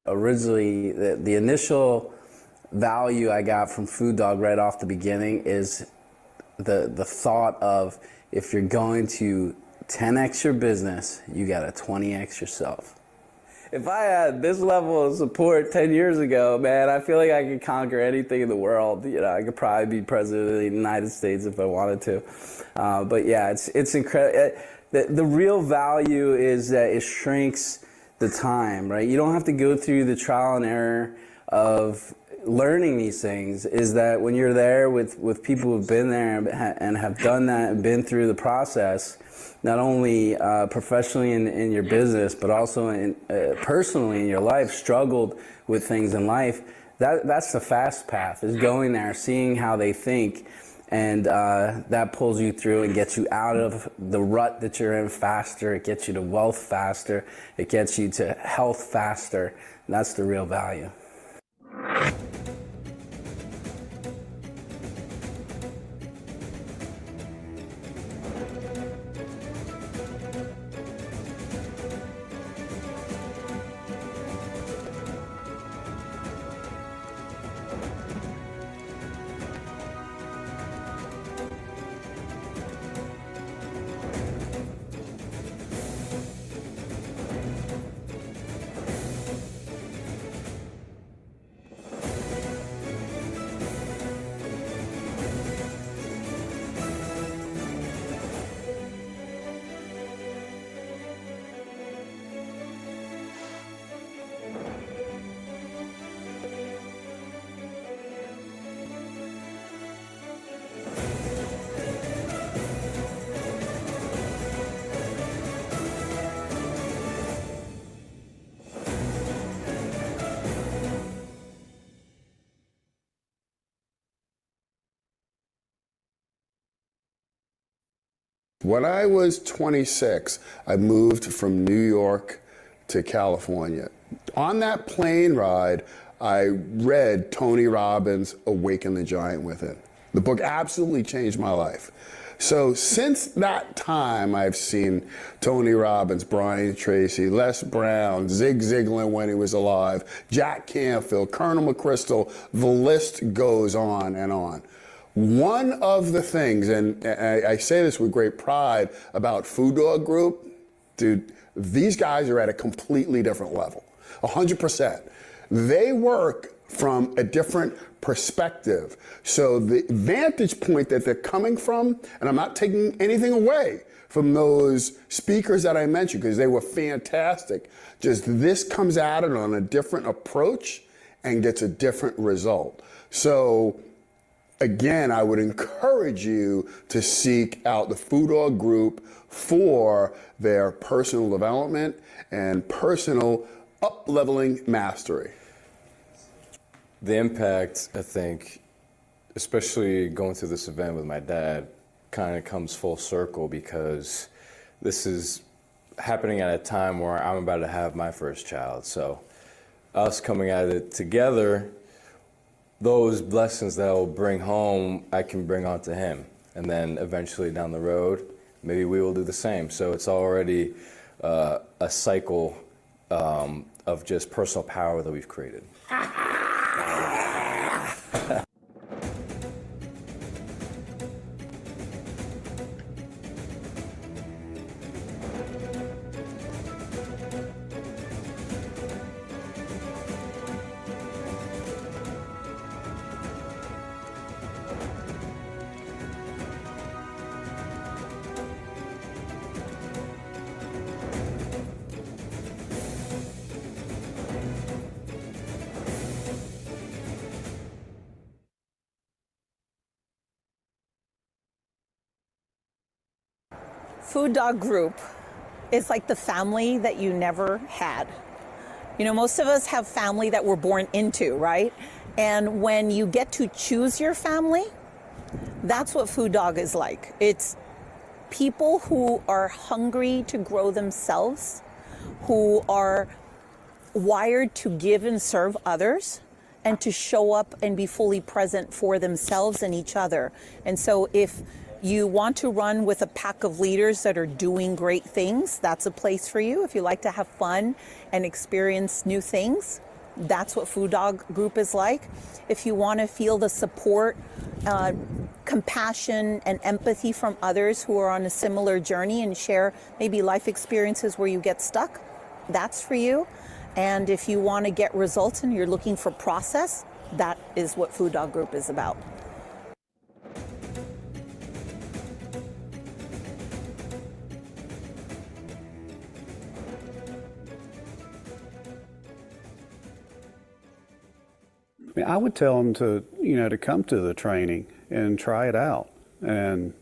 Originally, the initial value I got from FuDog right off the beginning is the thought of, if you're going to 10x your business, you got to 20x yourself. If I had this level of support 10 years ago, man, I feel like I could conquer anything in the world. You know, I could probably be president of the United States if I wanted to. But yeah, it's incredible. The real value is that it shrinks the time, right? You don't have to go through the trial and error of learning these things. Is that when you're there with people who've been there and have done that and been through the process, not only professionally in your business, but also personally in your life, struggled with things in life, that's the fast path, is going there, seeing how they think, and that pulls you through and gets you out of the rut that you're in faster. It gets you to wealth faster. It gets you to health faster. And that's the real value. When I was 26, I moved from New York to California. On that plane ride, I read Tony Robbins' Awaken the Giant Within. The book absolutely changed my life. So since that time, I've seen Tony Robbins, Brian Tracy, Les Brown, Zig Ziglar when he was alive, Jack Canfield, Colonel McChrystal, the list goes on and on. One of the things, and I say this with great pride about FuDog Group, dude, these guys are at a completely different level, 100%. They work from a different perspective. So the vantage point that they're coming from, and I'm not taking anything away from those speakers that I mentioned because they were fantastic, just this comes at it on a different approach and gets a different result. So again, I would encourage you to seek out the FuDog Group for their personal development and personal up-leveling mastery. The impact, I think, especially going through this event with my dad, kind of comes full circle because this is happening at a time where I'm about to have my first child. So us coming at it together, those blessings that I'll bring home, I can bring on to him. And then eventually down the road, maybe we will do the same. So it's already a cycle of just personal power that we've created. FuDog Group is like the family that you never had. You know, most of us have family that we're born into, right? And when you get to choose your family, that's what FuDog is like. It's people who are hungry to grow themselves, who are wired to give and serve others, and to show up and be fully present for themselves and each other. And so if you want to run with a pack of leaders that are doing great things, that's a place for you. If you like to have fun and experience new things, That's what FuDog Group is like. If you want to feel the support, compassion, and empathy from others who are on a similar journey and share maybe life experiences where you get stuck, that's for you. And if you want to get results and you're looking for process, that is what FuDog Group is about. I would tell them to come to the training and try it out. And,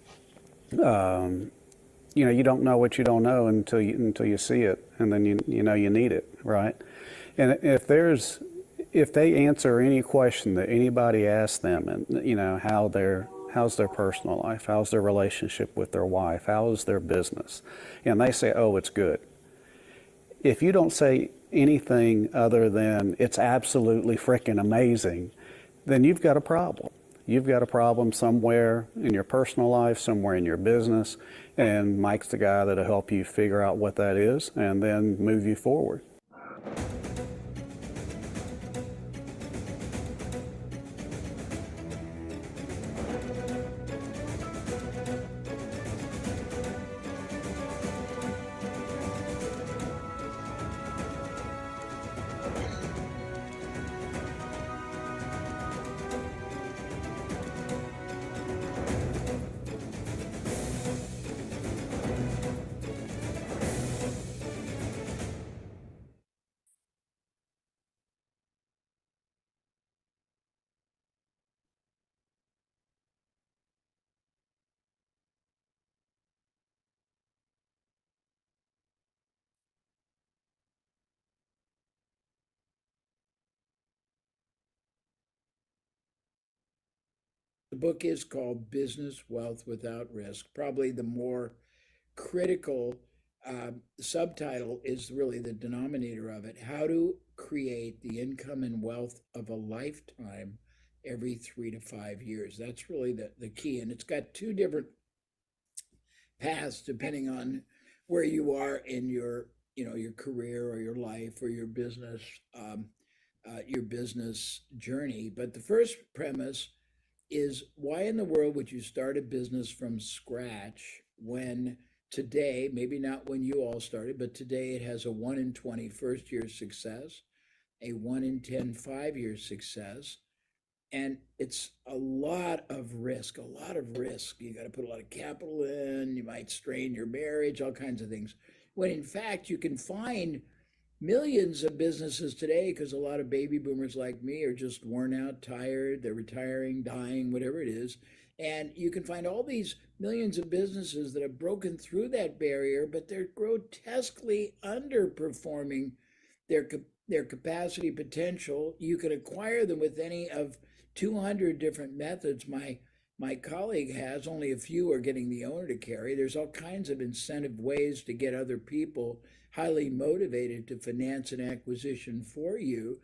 you don't know what you don't know until you see it, and then you know you need it, right? And if they answer any question that anybody asks them, and how's their personal life, how's their relationship with their wife, how's their business, and they say, oh, it's good. If you don't say anything other than it's absolutely freaking amazing, then you've got a problem. You've got a problem somewhere in your personal life, somewhere in your business, and Mike's the guy that'll help you figure out what that is and then move you forward. The book is called Business Wealth Without Risk. Probably the more critical subtitle is really the denominator of it: how to create the income and wealth of a lifetime every 3 to 5 years. That's really the key. And it's got two different paths depending on where you are in your career or your life or your business journey. But the first premise is, why in the world would you start a business from scratch when today, maybe not when you all started, but today it has a 1 in 20 first year success, a 1 in 10 5-year success, and it's a lot of risk, You got to put a lot of capital in, you might strain your marriage, all kinds of things. When in fact, you can find millions of businesses today, because a lot of baby boomers like me are just worn out, tired, they're retiring, dying, whatever it is. And you can find all these millions of businesses that have broken through that barrier, but they're grotesquely underperforming their capacity potential. You can acquire them with any of 200 different methods my colleague has. Only a few are getting the owner to carry. There's all kinds of incentive ways to get other people highly motivated to finance an acquisition for you.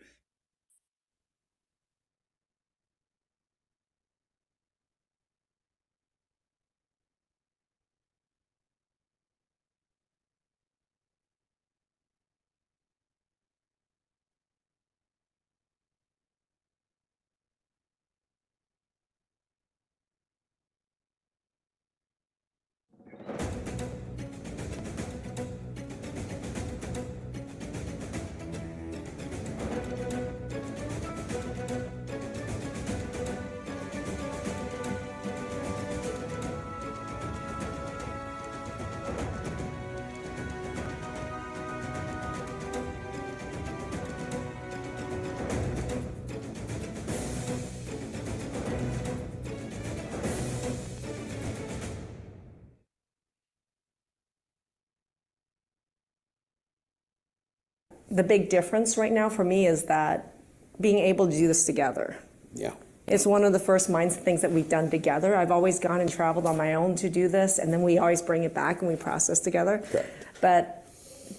The big difference right now for me is that being able to do this together. Yeah. It's one of the first mindset things that we've done together. I've always gone and traveled on my own to do this, and then we always bring it back and we process together. Okay. But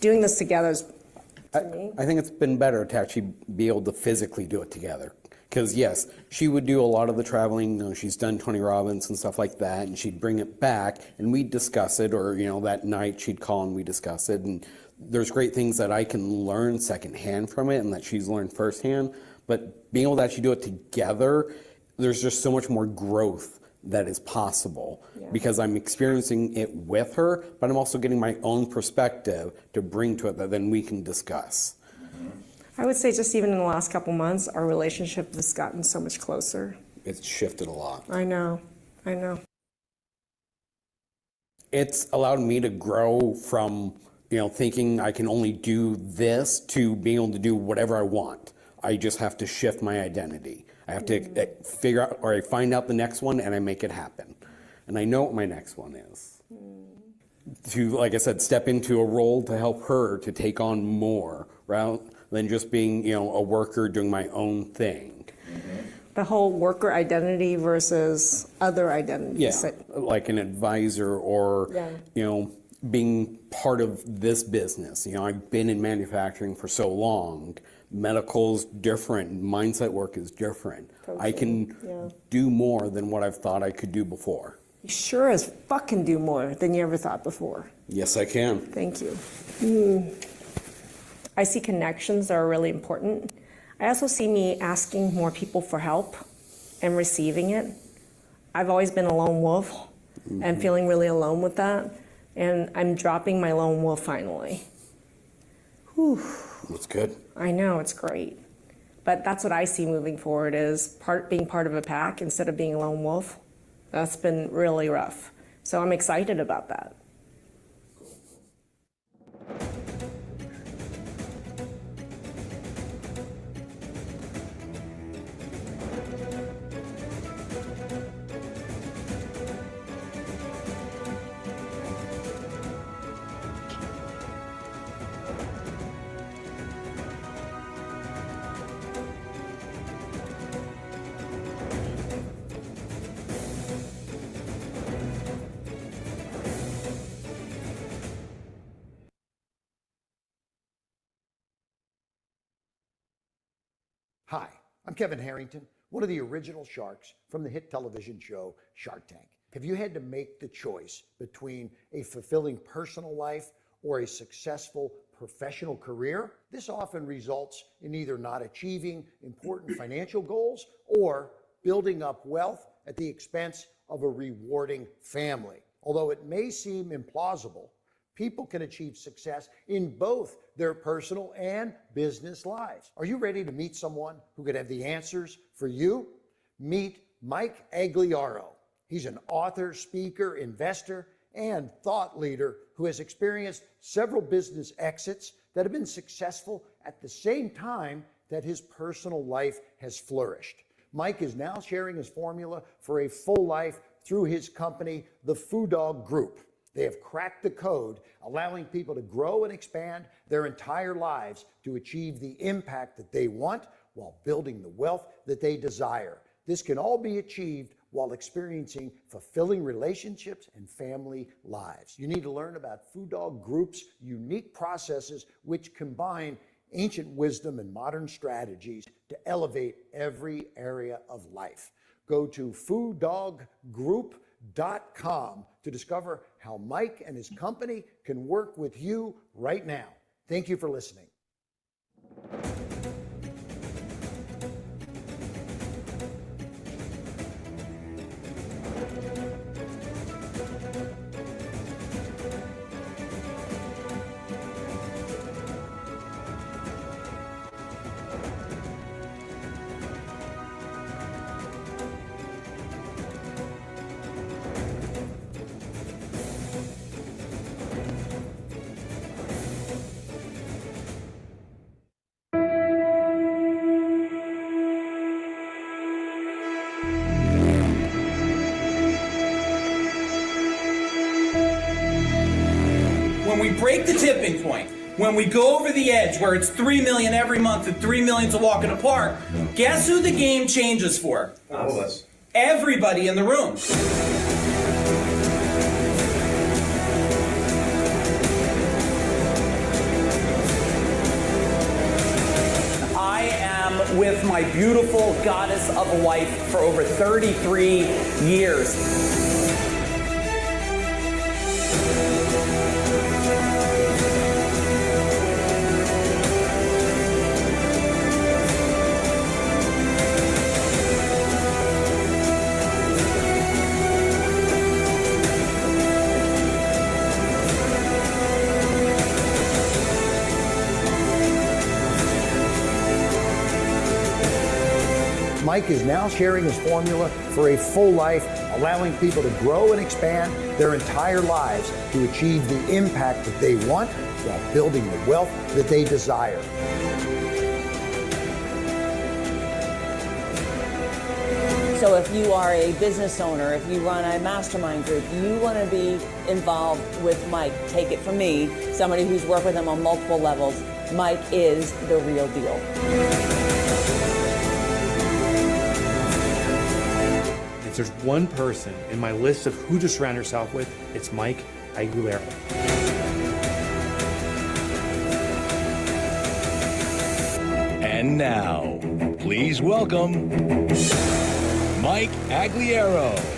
doing this together is, for me, I think it's been better to actually be able to physically do it together. Because yes, she would do a lot of the traveling. You know, she's done Tony Robbins and stuff like that, and she'd bring it back, and we'd discuss it. Or that night she'd call and we discuss it. And there's great things that I can learn secondhand from it, and that she's learned firsthand. But being able to actually do it together, there's just so much more growth that is possible because I'm experiencing it with her, but I'm also getting my own perspective to bring to it that then we can discuss. I would say just even in the last couple months, our relationship has gotten so much closer. It's shifted a lot. I know. It's allowed me to grow from, thinking I can only do this to being able to do whatever I want. I just have to shift my identity. I have to figure out, or I find out the next one and I make it happen. And I know what my next one is. To, like I said, step into a role to help her to take on more, rather than just being, a worker doing my own thing. The whole worker identity versus other identities. Yeah, like an advisor or, being part of this business. I've been in manufacturing for so long. Medical's different, mindset work is different. Coaching, I can do more than what I've thought I could do before. You sure as fuck can do more than you ever thought before. Yes, I can. Thank you. I see connections that are really important. I also see me asking more people for help and receiving it. I've always been a lone wolf and feeling really alone with that. And I'm dropping my lone wolf finally. Whew. That's good. I know, it's great. But that's what I see moving forward is being part of a pack instead of being a lone wolf. That's been really rough. So I'm excited about that. Hi, I'm Kevin Harrington, one of the original sharks from the hit television show Shark Tank. Have you had to make the choice between a fulfilling personal life or a successful professional career? This often results in either not achieving important financial goals or building up wealth at the expense of a rewarding family. Although it may seem implausible, people can achieve success in both their personal and business lives. Are you ready to meet someone who could have the answers for you? Meet Mike Agliaro. He's an author, speaker, investor, and thought leader who has experienced several business exits that have been successful at the same time that his personal life has flourished. Mike is now sharing his formula for a full life through his company, the FuDog Group. They have cracked the code, allowing people to grow and expand their entire lives to achieve the impact that they want while building the wealth that they desire. This can all be achieved while experiencing fulfilling relationships and family lives. You need to learn about FuDog Group's unique processes, which combine ancient wisdom and modern strategies to elevate every area of life. Go to FuDogGroup.com to discover how Mike and his company can work with you right now. Thank you for listening. When we break the tipping point, when we go over the edge where it's 3 million every month and 3 million's a walk in the park, guess who the game changes for? All of us. Everybody in the room. I am with my beautiful goddess of a wife for over 33 years. Mike is now sharing his formula for a full life, allowing people to grow and expand their entire lives to achieve the impact that they want while building the wealth that they desire. So if you are a business owner, if you run a mastermind group, you want to be involved with Mike. Take it from me, somebody who's worked with him on multiple levels. Mike is the real deal. If there's one person in my list of who to surround yourself with, it's Mike Aguilera. And now, please welcome Mike Aguilera.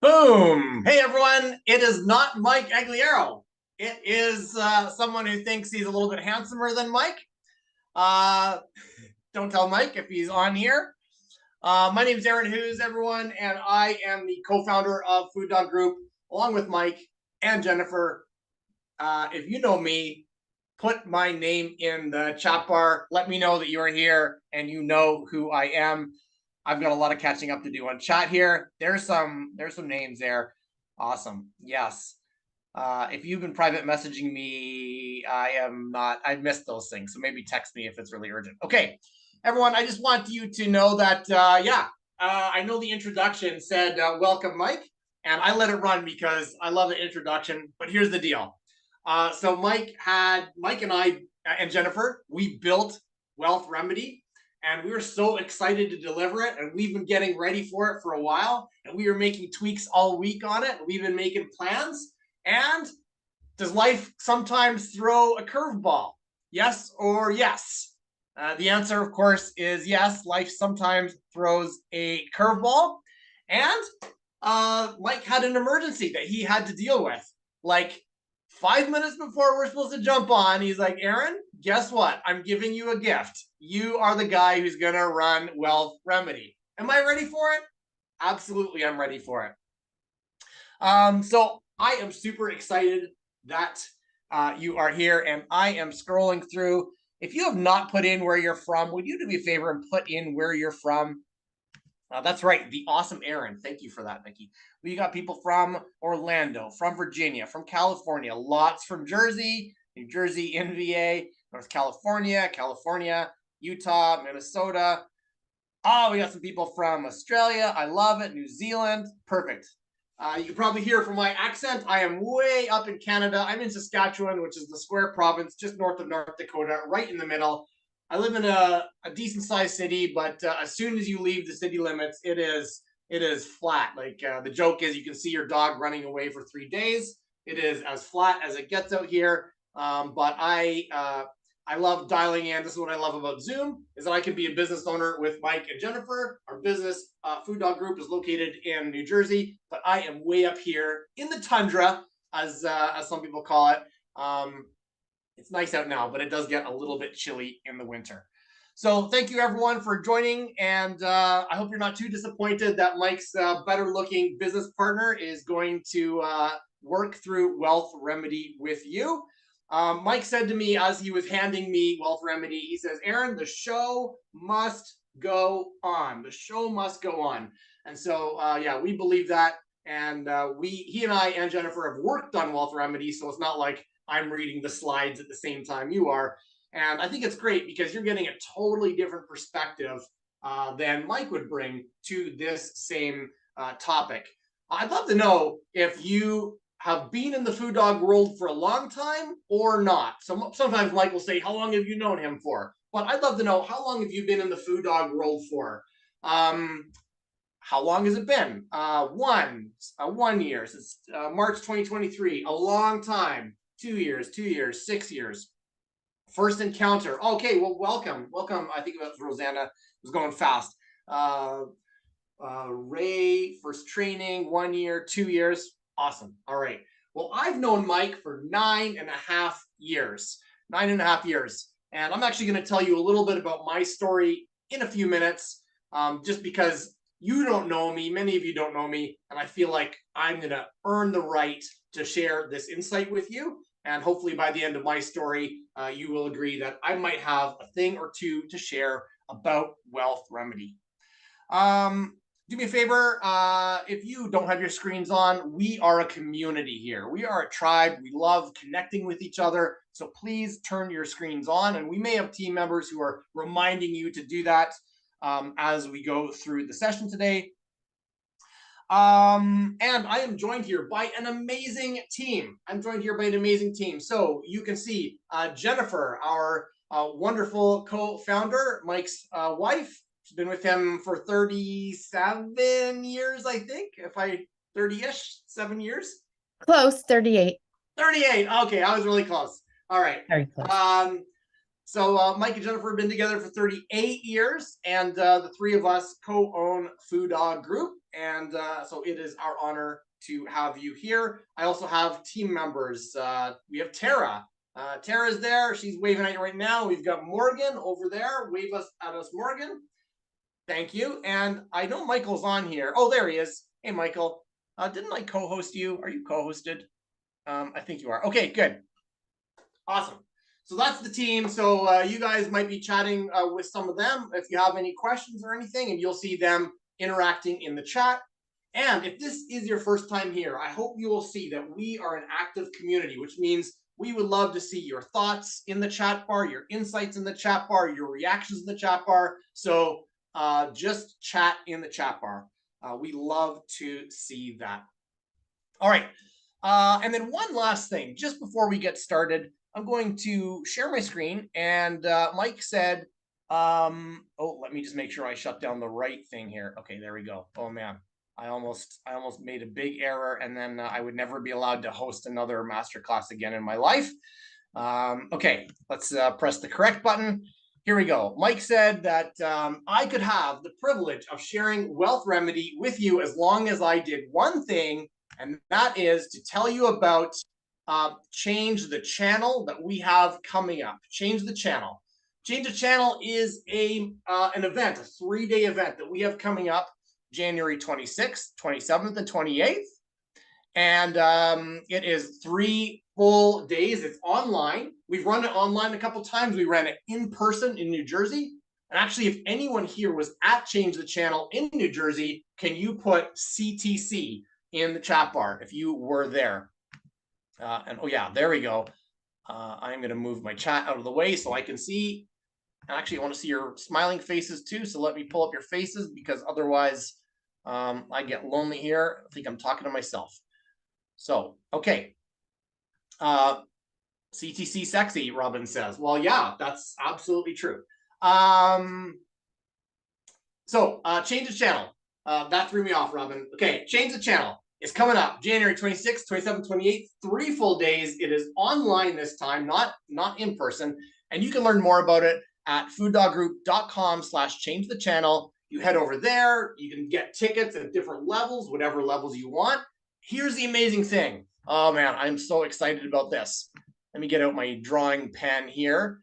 Boom! Hey everyone, it is not Mike Aguilera. It is someone who thinks he's a little bit handsomer than Mike. Don't tell Mike if he's on here. My name is Aaron Hughes, everyone, and I am the co-founder of FuDog Group, along with Mike and Jennifer. If you know me, put my name in the chat bar. Let me know that you are here and you know who I am. I've got a lot of catching up to do on chat here. There's some names there. Awesome. Yes. If you've been private messaging me, I've missed those things. So maybe text me if it's really urgent. Okay, everyone, I just want you to know that, I know the introduction said, welcome, Mike, and I let it run because I love the introduction, but here's the deal. So Mike and I and Jennifer, we built Wealth Remedy. And we were so excited to deliver it, and we've been getting ready for it for a while, and we were making tweaks all week on it. We've been making plans. And does life sometimes throw a curveball? Yes or yes? The answer, of course, is yes. Life sometimes throws a curveball. And Mike had an emergency that he had to deal with. Like 5 minutes before we're supposed to jump on, he's like, Aaron, guess what? I'm giving you a gift. You are the guy who's going to run Wealth Remedy. Am I ready for it? Absolutely, I'm ready for it. So I am super excited that you are here, and I am scrolling through. If you have not put in where you're from, would you do me a favor and put in where you're from? That's right, the awesome Aaron. Thank you for that, Nikki. We got people from Orlando, from Virginia, from California, lots from Jersey, New Jersey, NVA, North California, Utah, Minnesota. Oh, we got some people from Australia. I love it. New Zealand. Perfect. You can probably hear from my accent. I am way up in Canada. I'm in Saskatchewan, which is the square province just north of North Dakota, right in the middle. I live in a decent sized city, but as soon as you leave the city limits, it is flat. Like the joke is you can see your dog running away for 3 days. It is as flat as it gets out here. But I love dialing in. This is what I love about Zoom, is that I can be a business owner with Mike and Jennifer. Our business, FuDog Group, is located in New Jersey, but I am way up here in the tundra, as some people call it. It's nice out now, but it does get a little bit chilly in the winter. So thank you, everyone, for joining, and I hope you're not too disappointed that Mike's better-looking business partner is going to work through Wealth Remedy with you. Mike said to me as he was handing me Wealth Remedy, he says, Aaron, the show must go on. The show must go on. And so, yeah, we believe that. And he and I and Jennifer have worked on Wealth Remedy, so it's not like I'm reading the slides at the same time you are. And I think it's great because you're getting a totally different perspective than Mike would bring to this same topic. I'd love to know if you have been in the FuDog world for a long time or not. So sometimes Mike will say, how long have you known him for? But I'd love to know, how long have you been in the FuDog world for? How how long has it been? 1 year since March 2023. A long time. 2 years, 2 years, 6 years. First encounter. Okay, well, welcome. I think it was Rosanna. It was going fast. Ray, first training, 1 year, 2 years. Awesome. All right. Well, I've known Mike for 9.5 years. 9.5 years. And I'm actually going to tell you a little bit about my story in a few minutes, just because you don't know me. Many of you don't know me. And I feel like I'm going to earn the right to share this insight with you. And hopefully by the end of my story, you will agree that I might have a thing or two to share about Wealth Remedy. Do me a favor, if you don't have your screens on, we are a community here. We are a tribe. We love connecting with each other. So please turn your screens on, and we may have team members who are reminding you to do that as we go through the session today. And I am joined here by an amazing team. So you can see Jennifer, our wonderful co-founder, Mike's wife. She's been with him for 37 years, I think. 30-ish, 7 years. Close, 38. 38. Okay, I was really close. All right. Very close. So Mike and Jennifer have been together for 38 years, and the three of us co-own FuDog Group, and so it is our honor to have you here. I also have team members. We have Tara. Tara's there. She's waving at you right now. We've got Morgan over there. Wave at us, Morgan. Thank you. And I know Michael's on here. Oh, there he is. Hey, Michael. Didn't I co-host you? Are you co-hosted? I think you are. Okay, good. Awesome. So that's the team. So you guys might be chatting with some of them if you have any questions or anything, and you'll see them interacting in the chat. And if this is your first time here, I hope you will see that we are an active community, which means we would love to see your thoughts in the chat bar, your insights in the chat bar, your reactions in the chat bar. So just chat in the chat bar. We love to see that. All right. And then one last thing, just before we get started, I'm going to share my screen. And Mike said, oh, let me just make sure I shut down the right thing here. Okay, there we go. Oh man, I almost made a big error, and then I would never be allowed to host another masterclass again in my life. Okay, let's press the correct button. Here we go. Mike said that I could have the privilege of sharing Wealth Remedy with you as long as I did one thing, and that is to tell you about Change the Channel that we have coming up. Change the Channel. Change the Channel is an event, a 3-day event that we have coming up January 26th, 27th, and 28th. And it is 3 full days. It's online. We've run it online a couple times. We ran it in person in New Jersey. And actually, if anyone here was at Change the Channel in New Jersey, can you put CTC in the chat bar if you were there? And oh yeah, there we go. I'm going to move my chat out of the way so I can see. And actually, I want to see your smiling faces too. So let me pull up your faces, because otherwise I get lonely here. I think I'm talking to myself. So, okay. CTC sexy, Robin says. Well, yeah, that's absolutely true. Change the channel. That threw me off, Robin. Okay, Change the Channel. It's coming up January 26th, 27th, 28th, 3 full days. It is online this time, not in person. And you can learn more about it at FuDogGroup.com/change-the-channel. You head over there. You can get tickets at different levels, whatever levels you want. Here's the amazing thing. Oh man, I'm so excited about this. Let me get out my drawing pen here.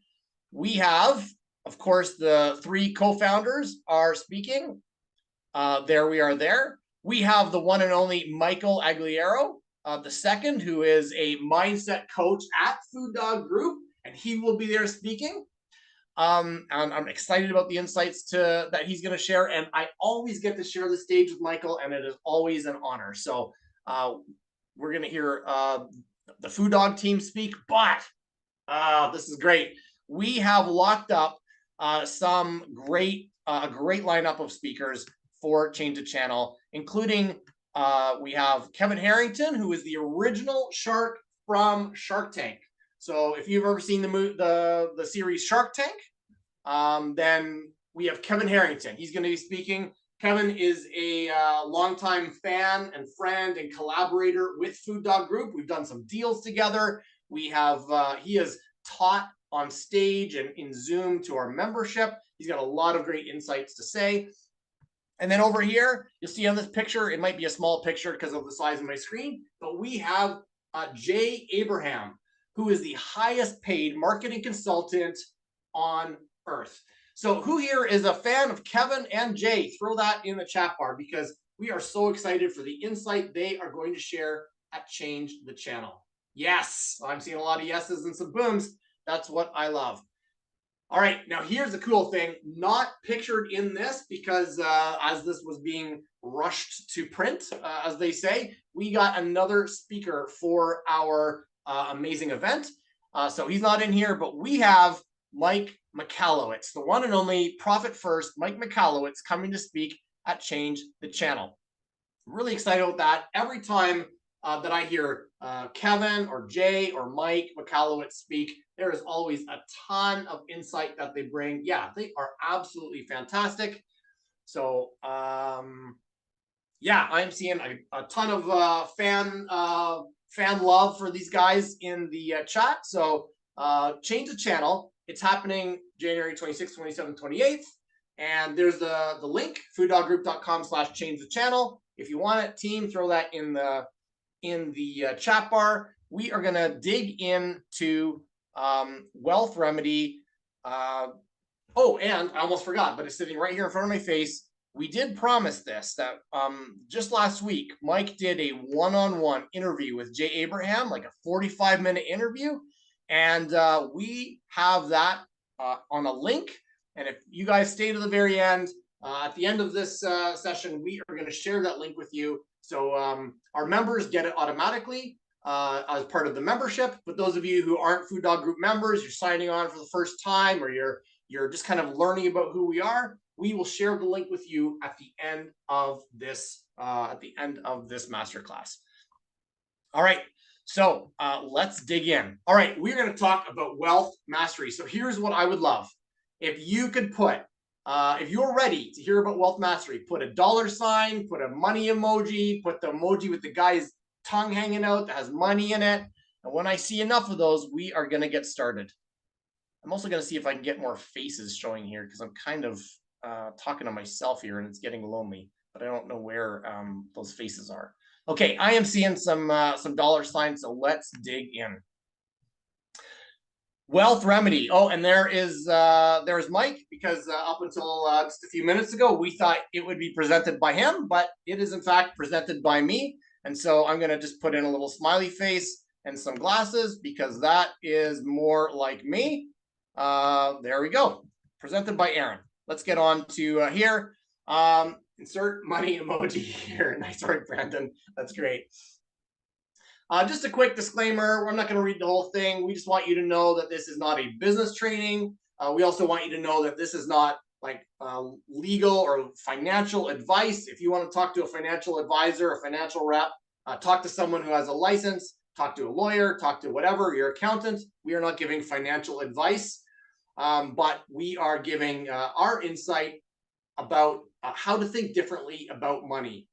We have, of course, the 3 co-founders are speaking. There we are there. We have the one and only Michael Agliero, the second, who is a mindset coach at FuDog Group, and he will be there speaking. And I'm excited about the insights that he's going to share. And I always get to share the stage with Michael, and it is always an honor. So we're going to hear the FuDog team speak, but this is great. We have locked up some great lineup of speakers for Change the Channel, including we have Kevin Harrington, who is the original shark from Shark Tank. So if you've ever seen the series Shark Tank, then we have Kevin Harrington. He's going to be speaking. Kevin is a longtime fan and friend and collaborator with FuDog Group. We've done some deals together. We have he has taught on stage and in Zoom to our membership. He's got a lot of great insights to say. And then over here, you'll see on this picture, it might be a small picture because of the size of my screen, but we have Jay Abraham, who is the highest paid marketing consultant on earth. So who here is a fan of Kevin and Jay? Throw that in the chat bar, because we are so excited for the insight they are going to share at Change the Channel. Yes, I'm seeing a lot of yeses and some booms. That's what I love. All right, now here's the cool thing, not pictured in this because as this was being rushed to print, as they say, we got another speaker for our amazing event. So he's not in here, but we have Mike Michalowicz, the one and only Profit First Mike Michalowicz, coming to speak at Change the Channel. I'm really excited about that. Every time that I hear Kevin or Jay or Mike Michalowicz speak, there is always a ton of insight that they bring. Yeah, they are absolutely fantastic. So yeah, I'm seeing a ton of fan love for these guys in the chat. So Change the Channel. It's happening January 26th, 27th, 28th. And there's the link, FuDogGroup.com/change the channel. If you want it, team, throw that in the chat bar. We are going to dig into wealth remedy. Oh, and I almost forgot, but it's sitting right here in front of my face. We did promise this, that just last week, Mike did a one-on-one interview with Jay Abraham, like a 45-minute interview. And we have that on a link. And if you guys stay to the very end, at the end of this session, we are going to share that link with you. So our members get it automatically as part of the membership. But those of you who aren't FuDog Group members, you're signing on for the first time, or you're just kind of learning about who we are, we will share the link with you at the end of this masterclass. All right. So let's dig in. All right, we're going to talk about wealth mastery. So here's what I would love. If you could put, if you're ready to hear about wealth mastery, put a $, put a money emoji, put the emoji with the guy's tongue hanging out that has money in it. And when I see enough of those, we are going to get started. I'm also going to see if I can get more faces showing here, because I'm kind of talking to myself here and it's getting lonely, but I don't know where those faces are. Okay, I am seeing some $, so let's dig in. Wealth remedy. Oh, and there's Mike, because up until just a few minutes ago, we thought it would be presented by him, but it is in fact presented by me. And so I'm going to just put in a little smiley face and some glasses, because that is more like me. There we go. Presented by Aaron. Let's get on to here. Insert money emoji here. Nice work, Brandon. That's great. Just a quick disclaimer. I'm not going to read the whole thing. We just want you to know that this is not a business training. We also want you to know that this is not like legal or financial advice. If you want to talk to a financial advisor, a financial rep, talk to someone who has a license, talk to a lawyer, talk to whatever, your accountant. We are not giving financial advice, but we are giving our insight about how to think differently about money.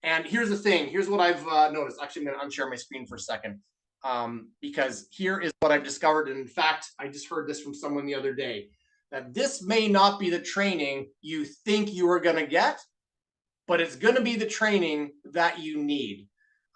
And here's the thing. Here's what I've noticed. Actually, I'm going to unshare my screen for a second, because here is what I've discovered. And in fact, I just heard this from someone the other day, that this may not be the training you think you are going to get, but it's going to be the training that you need.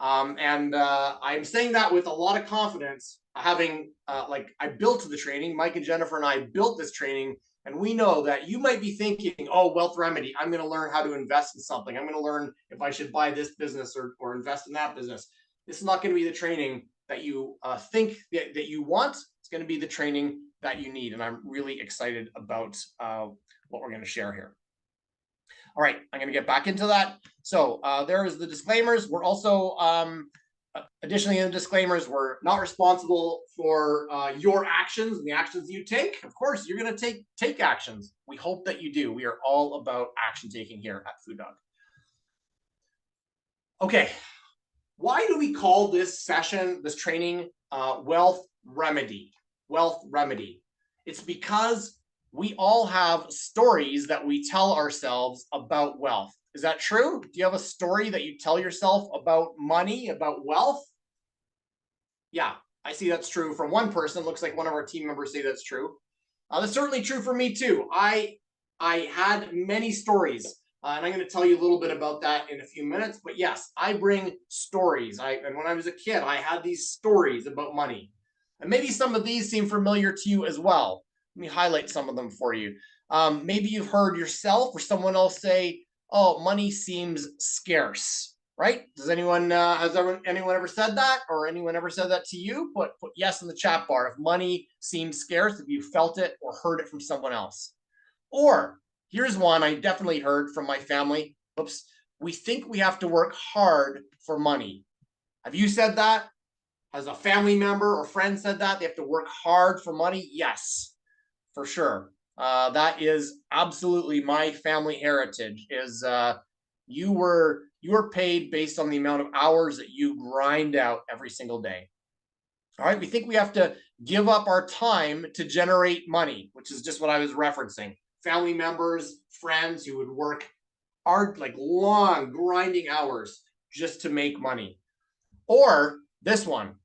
And I'm saying that with a lot of confidence, having I built the training. Mike and Jennifer and I built this training. And we know that you might be thinking, oh, wealth remedy, I'm going to learn how to invest in something. I'm going to learn if I should buy this business or invest in that business. This is not going to be the training that you think that you want. It's going to be the training that you need. And I'm really excited about what we're going to share here. All right, I'm going to get back into that. So there is the disclaimers. We're also, additionally in the disclaimers, we're not responsible for your actions and the actions you take. Of course, you're going to take actions. We hope that you do. We are all about action taking here at FuDog. Okay, why do we call this session, this training, wealth remedy? Wealth remedy. It's because we all have stories that we tell ourselves about wealth. Is that true? Do you have a story that you tell yourself about money, about wealth? Yeah, I see that's true from one person. Looks like one of our team members say that's true. That's certainly true for me too. I had many stories, and I'm going to tell you a little bit about that in a few minutes. But yes, I bring stories. And when I was a kid, I had these stories about money, and maybe some of these seem familiar to you as well. Let me highlight some of them for you. Maybe you've heard yourself or someone else say, "Oh, money seems scarce." Right? Does anyone anyone ever said that, or anyone ever said that to you? Put yes in the chat bar if money seems scarce, if you felt it or heard it from someone else. Or here's one I definitely heard from my family. Oops, we think we have to work hard for money. Have you said that? Has a family member or friend said that they have to work hard for money? Yes, for sure. That is absolutely my family heritage. Is you were paid based on the amount of hours that you grind out every single day. All right, we think we have to give up our time to generate money, which is just what I was referencing. Family members, friends who would work hard, like long grinding hours just to make money. Or this one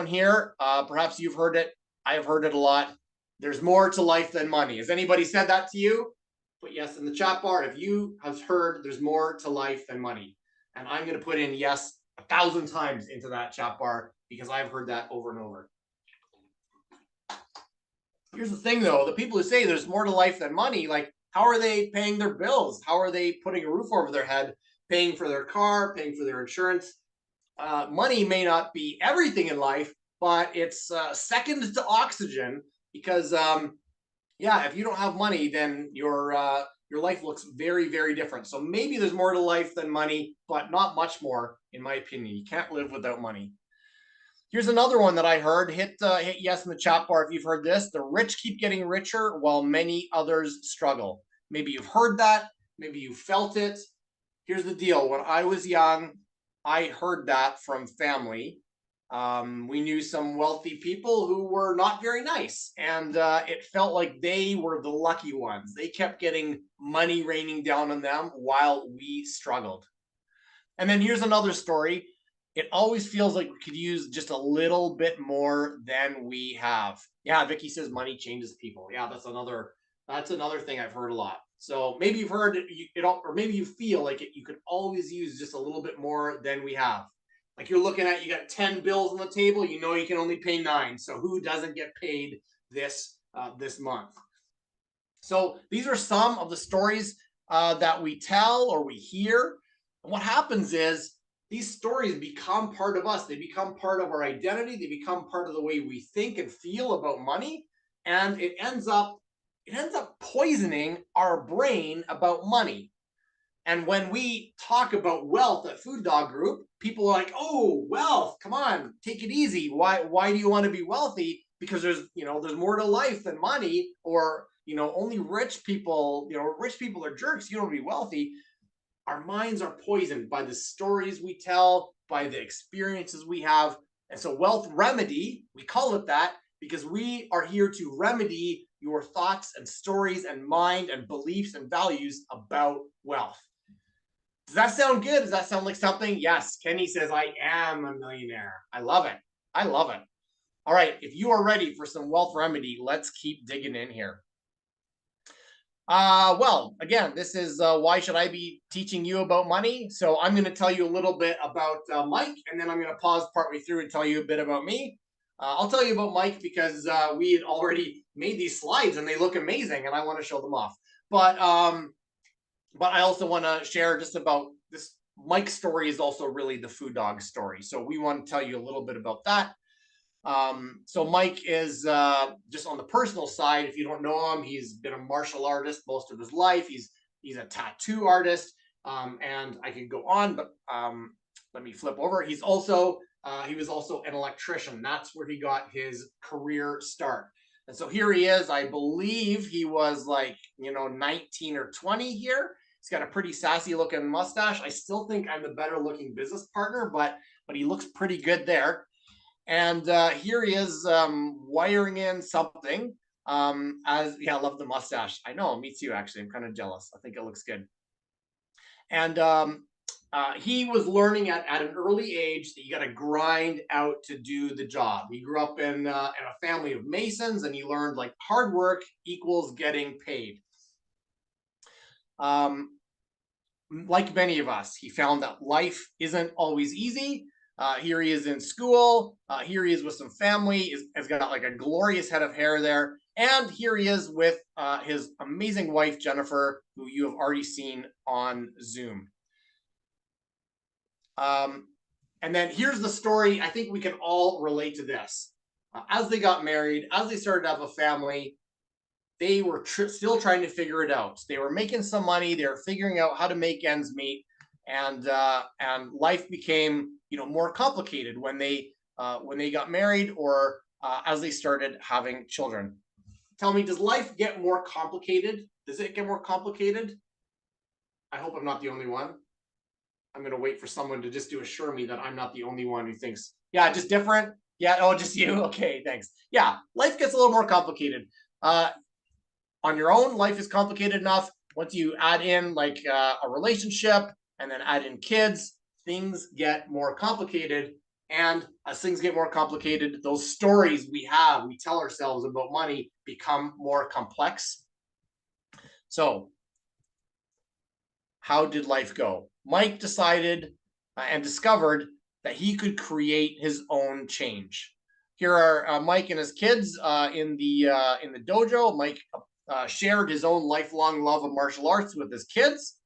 here, perhaps you've heard it. I have heard it a lot. There's more to life than money. Has anybody said that to you? Put yes in the chat bar if you have heard there's more to life than money. And I'm going to put in yes 1,000 times into that chat bar because I've heard that over and over. Here's the thing though, the people who say there's more to life than money, like how are they paying their bills? How are they putting a roof over their head, paying for their car, paying for their insurance? Money may not be everything in life, but it's second to oxygen because yeah, if you don't have money, then your life looks very, very different. So maybe there's more to life than money, but not much more, in my opinion. You can't live without money. Here's another one that I heard. Hit yes in the chat bar if you've heard this. The rich keep getting richer while many others struggle. Maybe you've heard that. Maybe you felt it. Here's the deal. When I was young, I heard that from family. We knew some wealthy people who were not very nice, and it felt like they were the lucky ones. They kept getting money raining down on them while we struggled. And then here's another story. It always feels like we could use just a little bit more than we have. Yeah, Vicky says money changes people. Yeah, that's another thing I've heard a lot. So maybe you've heard it, or maybe you feel like you could always use just a little bit more than we have. Like you're looking at, you got 10 bills on the table, you know you can only pay 9. So who doesn't get paid this month? So these are some of the stories that we tell or we hear. And what happens is these stories become part of us. They become part of our identity. They become part of the way we think and feel about money. And it ends up poisoning our brain about money. And when we talk about wealth at FuDog Group, people are like, "Oh, wealth, come on, take it easy. Why do you want to be wealthy? Because there's more to life than money, or only rich people, rich people are jerks. You don't want to be wealthy." Our minds are poisoned by the stories we tell, by the experiences we have. And so wealth remedy, we call it that because we are here to remedy your thoughts and stories and mind and beliefs and values about wealth. Does that sound good? Does that sound like something? Yes. Kenny says, I am a millionaire. I love it. I love it. All right. If you are ready for some wealth remedy, let's keep digging in here. Well, again, this is why should I be teaching you about money? So I'm going to tell you a little bit about Mike, and then I'm going to pause partway through and tell you a bit about me. I'll tell you about Mike because we had already made these slides and they look amazing and I want to show them off. But I also want to share just about this. Mike's story is also really the FuDog story. So we want to tell you a little bit about that. So Mike is just on the personal side. If you don't know him, he's been a martial artist most of his life. He's a tattoo artist, and I could go on, but let me flip over. He was also an electrician. That's where he got his career start. And so here he is. I believe he was like 19 or 20 here. He's got a pretty sassy looking mustache. I still think I'm the better looking business partner, but he looks pretty good there. And here he is wiring in something. I love the mustache. I know, me too, actually. I'm kind of jealous. I think it looks good. And he was learning at an early age that you got to grind out to do the job. He grew up in a family of Masons, and he learned like hard work equals getting paid. Like many of us, he found that life isn't always easy. Here he is in school. Here he is with some family. Has got like a glorious head of hair there. And here he is with his amazing wife, Jennifer, who you have already seen on Zoom. And then here's the story. I think we can all relate to this. As they got married, as they started to have a family, they were still trying to figure it out. They were making some money. They were figuring out how to make ends meet, and life became, more complicated when they got married, or as they started having children. Tell me, does life get more complicated? Does it get more complicated? I hope I'm not the only one. I'm going to wait for someone to just assure me that I'm not the only one who thinks, yeah, just different. Yeah, oh, just you. Okay, thanks. Yeah, life gets a little more complicated. On your own, life is complicated enough. Once you add in like a relationship and then add in kids, things get more complicated. And as things get more complicated, those stories we tell ourselves about money become more complex. So how did life go? Mike decided and discovered that he could create his own change. Here are Mike and his kids in the dojo. Mike shared his own lifelong love of martial arts with his kids.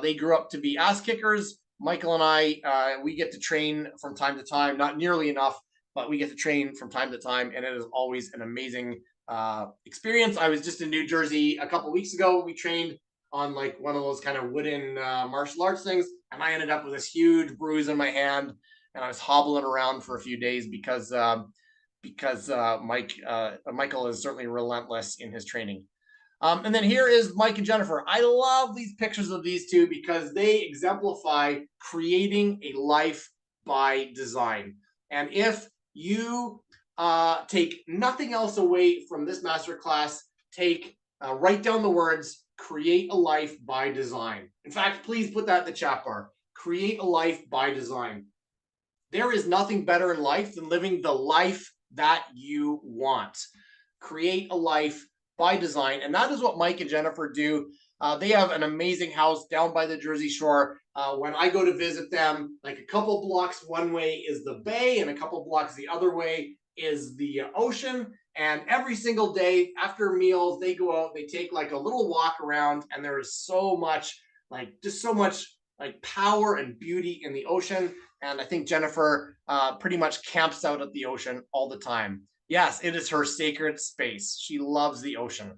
They grew up to be ass kickers. Michael and I, we get to train from time to time, not nearly enough, but we get to train from time to time, and it is always an amazing experience. I was just in New Jersey a couple weeks ago. We trained on like one of those kind of wooden martial arts things, and I ended up with this huge bruise in my hand, and I was hobbling around for a few days because Michael is certainly relentless in his training. And then here is Mike and Jennifer. I love these pictures of these two because they exemplify creating a life by design. And if you take nothing else away from this masterclass, write down the words, create a life by design. In fact, please put that in the chat bar. Create a life by design. There is nothing better in life than living the life that you want. Create a life by design. And that is what Mike and Jennifer do. They have an amazing house down by the Jersey Shore. When I go to visit them, like a couple blocks one way is the bay, and a couple blocks the other way is the ocean. And every single day after meals, they go out, they take like a little walk around, and there is so much, just so much power and beauty in the ocean. And I think Jennifer pretty much camps out at the ocean all the time. Yes, it is her sacred space. She loves the ocean.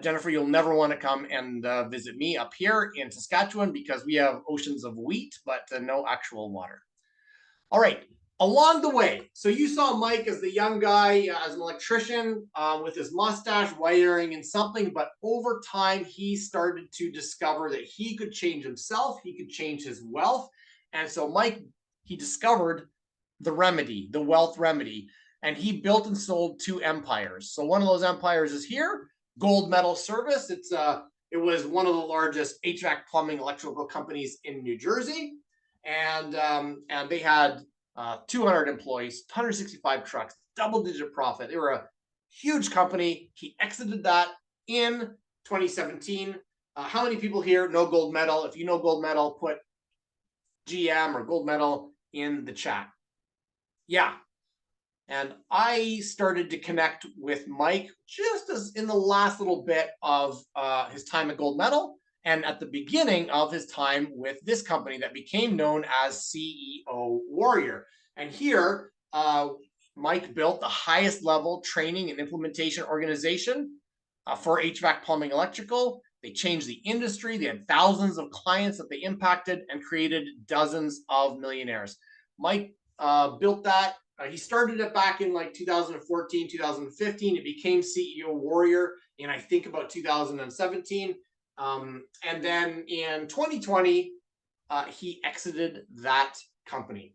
Jennifer, you'll never want to come and visit me up here in Saskatchewan because we have oceans of wheat, but no actual water. All right, along the way, so you saw Mike as the young guy, as an electrician with his mustache, wiring and something, but over time, he started to discover that he could change himself, he could change his wealth. And so Mike, he discovered the remedy, the wealth remedy, and he built and sold 2 empires. So one of those empires is here, Gold Medal Service. It was one of the largest HVAC plumbing electrical companies in New Jersey, and they had 200 employees, 165 trucks, double-digit profit. They were a huge company. He exited that in 2017. How many people here know Gold Medal? If you know Gold Medal, put GM or Gold Medal in the chat. Yeah. And I started to connect with Mike just as in the last little bit of his time at Gold Medal and at the beginning of his time with this company that became known as CEO Warrior. And here, Mike built the highest level training and implementation organization for HVAC plumbing electrical. They changed the industry. They had thousands of clients that they impacted and created dozens of millionaires. Mike built that. He started it back in like 2014, 2015. It became CEO Warrior in, I think, about 2017. And then in 2020, he exited that company.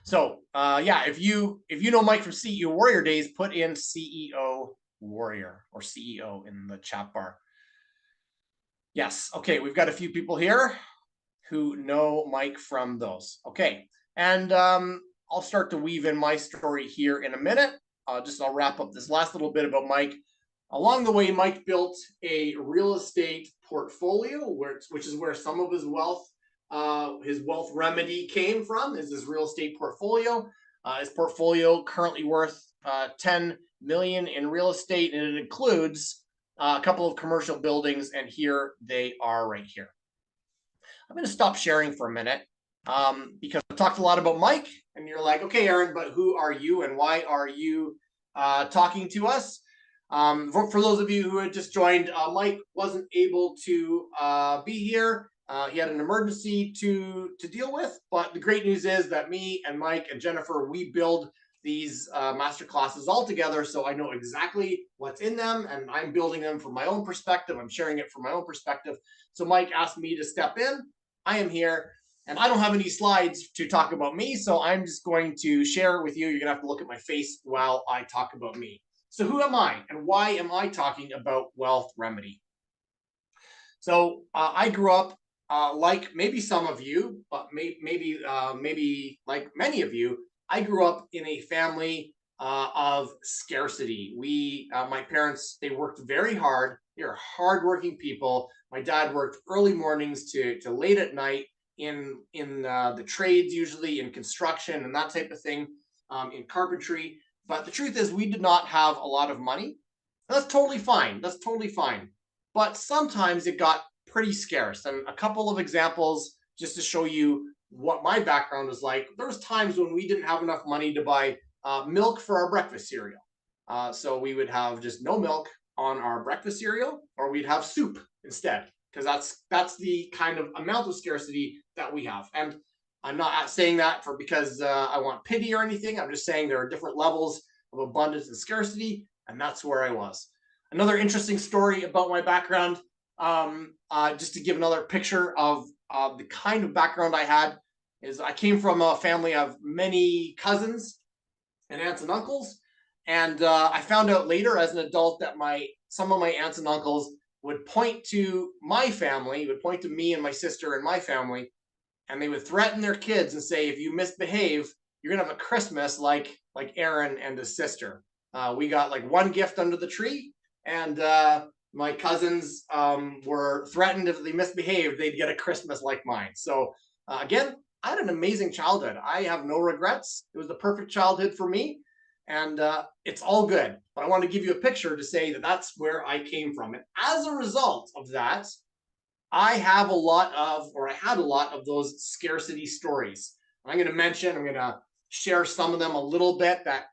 So yeah, if you know Mike from CEO Warrior days, put in CEO Warrior or CEO in the chat bar. Yes. Okay. We've got a few people here who know Mike from those. Okay. And I'll start to weave in my story here in a minute. I'll wrap up this last little bit about Mike. Along the way, Mike built a real estate portfolio, which is where some of his wealth remedy came from, is his real estate portfolio. His portfolio currently worth 10 million in real estate, and it includes a couple of commercial buildings, and here they are right here. I'm going to stop sharing for a minute because I talked a lot about Mike, and you're like, okay, Aaron, but who are you and why are you talking to us? For those of you who had just joined, Mike wasn't able to be here. He had an emergency to deal with, but the great news is that me and Mike and Jennifer, we build these master classes all together, so I know exactly what's in them, and I'm building them from my own perspective. I'm sharing it from my own perspective. So Mike asked me to step in. I am here, and I don't have any slides to talk about me, so I'm just going to share with you. You're gonna have to look at my face while I talk about me. So who am I, and why am I talking about wealth remedy? So I grew up like maybe some of you, but maybe like many of you, I grew up in a family of scarcity. My parents, they worked very hard. They were hardworking people. My dad worked early mornings to late at night in the trades, usually in construction and that type of thing, in carpentry. But the truth is, we did not have a lot of money. That's totally fine. That's totally fine. But sometimes it got pretty scarce. And a couple of examples just to show you what my background was like. There was times when we didn't have enough money to buy milk for our breakfast cereal. So we would have just no milk on our breakfast cereal, or we'd have soup instead, because that's the kind of amount of scarcity that we have. And I'm not saying that because I want pity or anything. I'm just saying there are different levels of abundance and scarcity, and that's where I was. Another interesting story about my background, just to give another picture of the kind of background I had, is I came from a family of many cousins and aunts and uncles. And I found out later as an adult that some of my aunts and uncles would point to my family, would point to me and my sister and my family, and they would threaten their kids and say, if you misbehave, you're gonna have a Christmas like Aaron and his sister. We got like one gift under the tree, and my cousins were threatened if they misbehaved, they'd get a Christmas like mine. So again, I had an amazing childhood. I have no regrets. It was the perfect childhood for me, and it's all good. But I want to give you a picture to say that that's where I came from. And as a result of that, I had a lot of those scarcity stories. I'm going to share some of them a little bit. That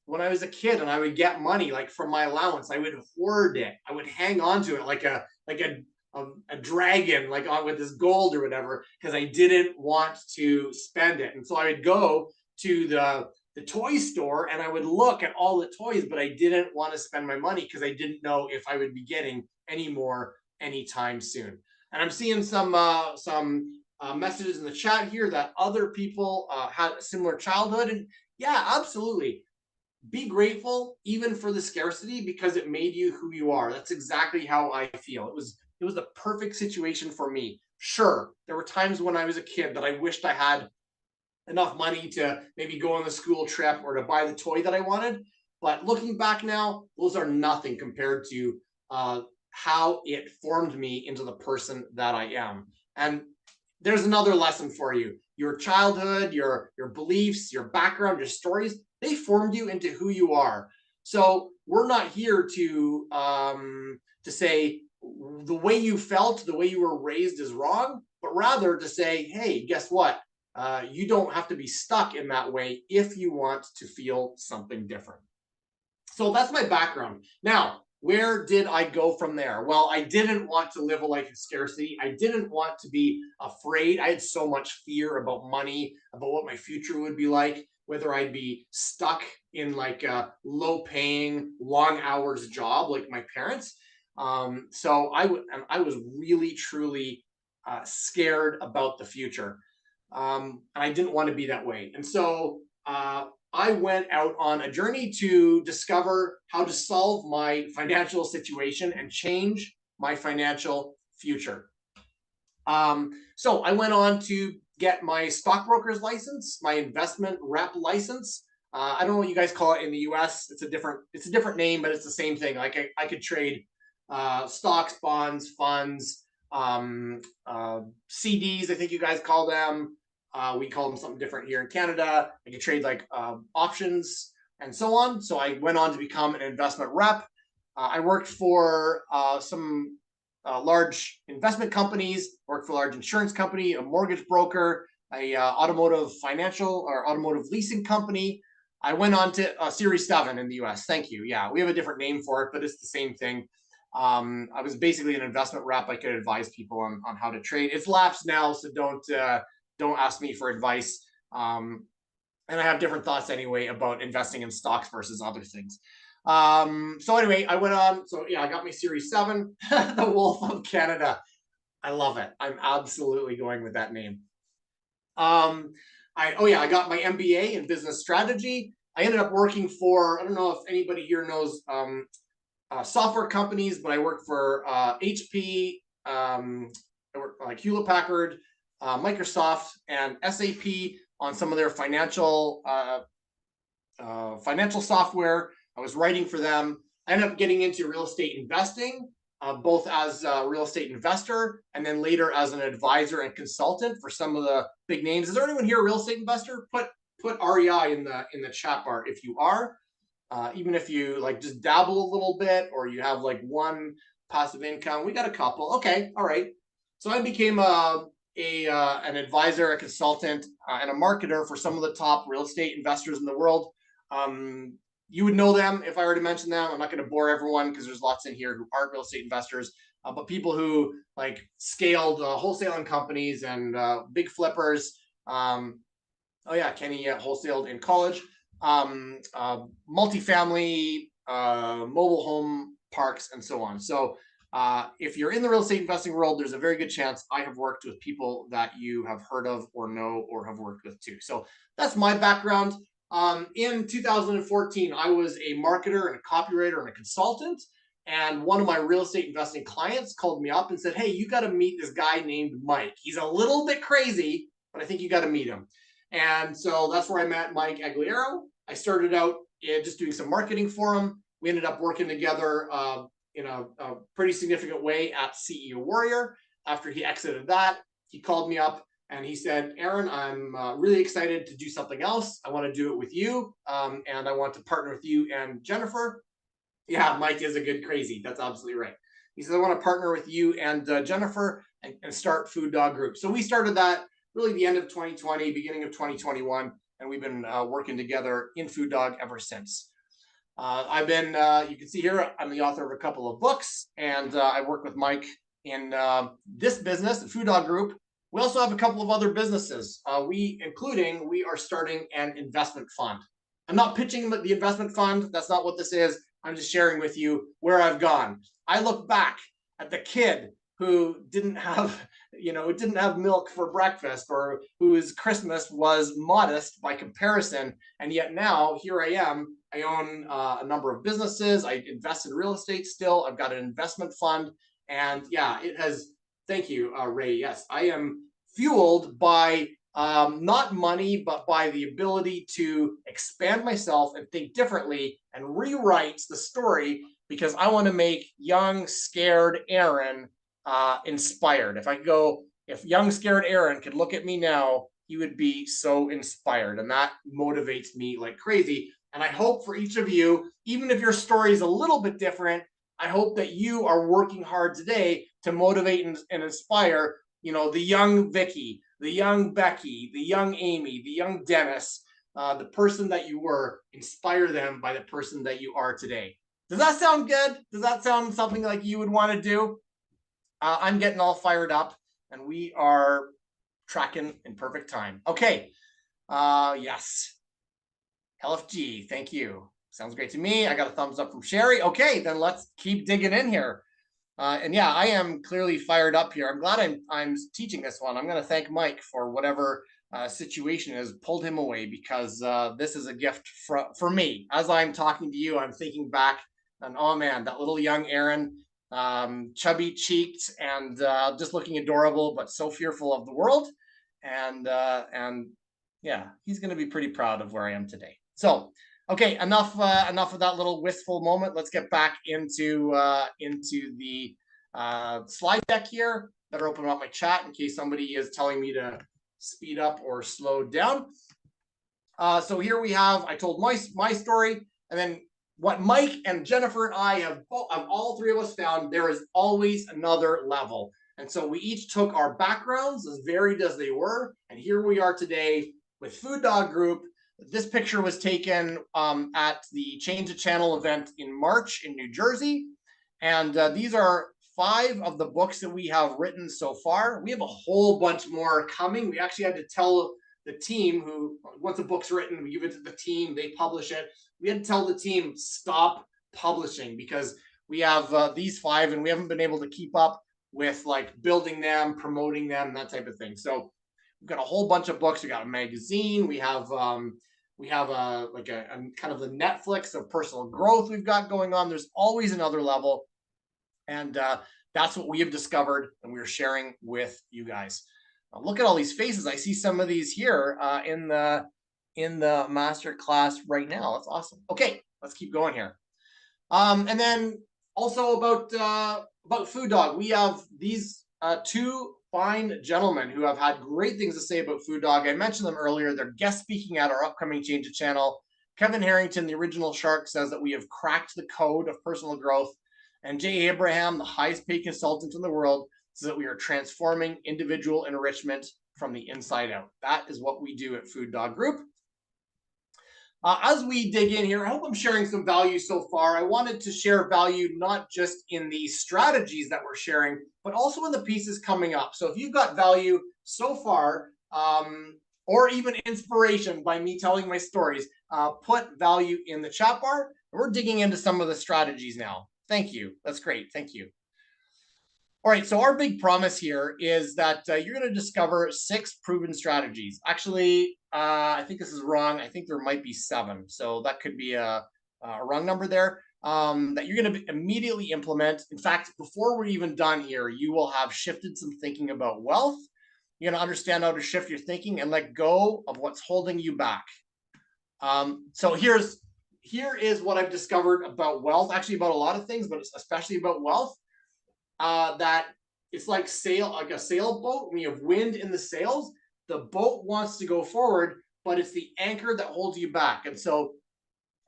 when I was a kid and I would get money like from my allowance, I would hoard it. I would hang on to it like a dragon, like on with this gold or whatever, because I didn't want to spend it. And so I would go to the toy store and I would look at all the toys, but I didn't want to spend my money because I didn't know if I would be getting any more anytime soon. And I'm seeing some messages in the chat here that other people had a similar childhood. And yeah, absolutely. Be grateful even for the scarcity, because it made you who you are. That's exactly how I feel. It was the perfect situation for me. Sure, there were times when I was a kid that I wished I had enough money to maybe go on the school trip or to buy the toy that I wanted. But looking back now, those are nothing compared to how it formed me into the person that I am. And there's another lesson for you. Your childhood, your beliefs, your background, your stories, they formed you into who you are. So we're not here to say the way you felt, the way you were raised is wrong, but rather to say, hey, guess what? You don't have to be stuck in that way if you want to feel something different. So that's my background. Now, where did I go from there? Well, I didn't want to live a life of scarcity. I didn't want to be afraid. I had so much fear about money, about what my future would be like, whether I'd be stuck in like a low-paying, long hours job like my parents. So I was really, truly scared about the future. And I didn't want to be that way. And so I went out on a journey to discover how to solve my financial situation and change my financial future. So I went on to get my stockbroker's license, my investment rep license. I don't know what you guys call it in the US. It's a different name, but it's the same thing. Like I could trade stocks, bonds, funds, CDs, I think you guys call them. We call them something different here in Canada. I could trade like options and so on. So I went on to become an investment rep. I worked for some large investment companies, worked for a large insurance company, a mortgage broker, a automotive financial or automotive leasing company. I went on to Series 7 in the US. Thank you. Yeah, we have a different name for it, but it's the same thing. I was basically an investment rep. I could advise people on how to trade. It's lapsed now, so don't ask me for advice. And I have different thoughts anyway about investing in stocks versus other things. So anyway, I went on. So yeah, I got my Series 7, the Wolf of Canada. I love it. I'm absolutely going with that name. I got my MBA in business strategy. I ended up working for, I don't know if anybody here knows software companies, but I worked for HP, I worked for like Hewlett Packard, Microsoft, and SAP on some of their financial software. I was writing for them. I ended up getting into real estate investing, both as a real estate investor and then later as an advisor and consultant for some of the big names. Is there anyone here a real estate investor? Put REI in the chat bar if you are. Even if you like just dabble a little bit or you have like one passive income. We got a couple. Okay, all right. So I became an advisor, a consultant, and a marketer for some of the top real estate investors in the world. You would know them if I already mentioned them. I'm not going to bore everyone because there's lots in here who aren't real estate investors, but people who like scaled wholesaling companies and big flippers. Kenny wholesaled in college. Multifamily, mobile home parks, and so on. So if you're in the real estate investing world, there's a very good chance I have worked with people that you have heard of or know or have worked with too. So that's my background. In 2014, I was a marketer and a copywriter and a consultant. And one of my real estate investing clients called me up and said, hey, you got to meet this guy named Mike. He's a little bit crazy, but I think you got to meet him. And so that's where I met Mike Aguilera. I started out just doing some marketing for him. We ended up working together in a pretty significant way at CEO Warrior. After he exited that, he called me up and he said, Aaron, I'm really excited to do something else. I want to do it with you, and I want to partner with you and Jennifer. Yeah, Mike is a good crazy. That's absolutely right. He said, I want to partner with you and Jennifer and start FuDog Group. So we started that really the end of 2020, beginning of 2021. And we've been working together in FuDog ever since. I've been, you can see here, I'm the author of a couple of books, and I work with Mike in this business, the FuDog Group. We also have a couple of other businesses. We are starting an investment fund. I'm not pitching the investment fund. That's not what this is. I'm just sharing with you where I've gone. I look back at the kid who didn't have milk for breakfast or whose Christmas was modest by comparison. And yet now here I am. I own a number of businesses. I invest in real estate still. I've got an investment fund. And yeah, it has, thank you, Ray. Yes, I am fueled by not money, but by the ability to expand myself and think differently and rewrite the story because I want to make young, scared Aaron inspired. If young, scared Aaron could look at me now, he would be so inspired. And that motivates me like crazy. And I hope for each of you, even if your story is a little bit different, I hope that you are working hard today to motivate and inspire, the young Vicky, the young Becky, the young Amy, the young Dennis, the person that you were, inspire them by the person that you are today. Does that sound good? Does that sound something like you would want to do? I'm getting all fired up and we are tracking in perfect time. Okay. Yes. LFG, thank you. Sounds great to me. I got a thumbs up from Sherry. Okay, then let's keep digging in here. And yeah, I am clearly fired up here. I'm glad I'm teaching this one. I'm going to thank Mike for whatever situation has pulled him away because this is a gift for me. As I'm talking to you, I'm thinking back and oh man, that little young Aaron, chubby cheeked and just looking adorable, but so fearful of the world. And yeah, he's going to be pretty proud of where I am today. So, okay, enough of that little wistful moment. Let's get back into the slide deck here. Better open up my chat in case somebody is telling me to speed up or slow down. So here we have, I told my story, and then what Mike and Jennifer and I have all three of us found, there is always another level. And so we each took our backgrounds, as varied as they were, and here we are today with FuDog Group. This picture was taken at the Change the Channel event in March in New Jersey. And these are 5 of the books that we have written so far. We have a whole bunch more coming. We actually had to tell the team, who, once a book's written, we give it to the team, they publish it. We had to tell the team, stop publishing, because we have these 5 and we haven't been able to keep up with like building them, promoting them, and that type of thing. So we've got a whole bunch of books. We got a magazine. We have a kind of the Netflix of personal growth we've got going on. There's always another level. And that's what we have discovered, and we're sharing with you guys. Look at all these faces. I see some of these here in the masterclass right now. That's awesome. Okay, let's keep going here. And then also about FuDog, we have these 2 fine gentlemen who have had great things to say about FuDog. I mentioned them earlier. They're guest speaking at our upcoming Change the Channel. Kevin Harrington, the original shark, says that we have cracked the code of personal growth. And Jay Abraham, the highest paid consultant in the world, says that we are transforming individual enrichment from the inside out. That is what we do at FuDog Group. As we dig in here, I hope I'm sharing some value so far. I wanted to share value not just in the strategies that we're sharing, but also in the pieces coming up. So if you've got value so far, or even inspiration by me telling my stories, put value in the chat bar. We're digging into some of the strategies now. Thank you. That's great. Thank you. All right, so our big promise here is that you're going to discover 6 proven strategies. Actually, I think this is wrong. I think there might be 7. So that could be a wrong number there that you're going to immediately implement. In fact, before we're even done here, you will have shifted some thinking about wealth. You're going to understand how to shift your thinking and let go of what's holding you back. So here is what I've discovered about wealth, actually about a lot of things, but especially about wealth. That it's like a sailboat. When you have wind in the sails, the boat wants to go forward, but it's the anchor that holds you back. And so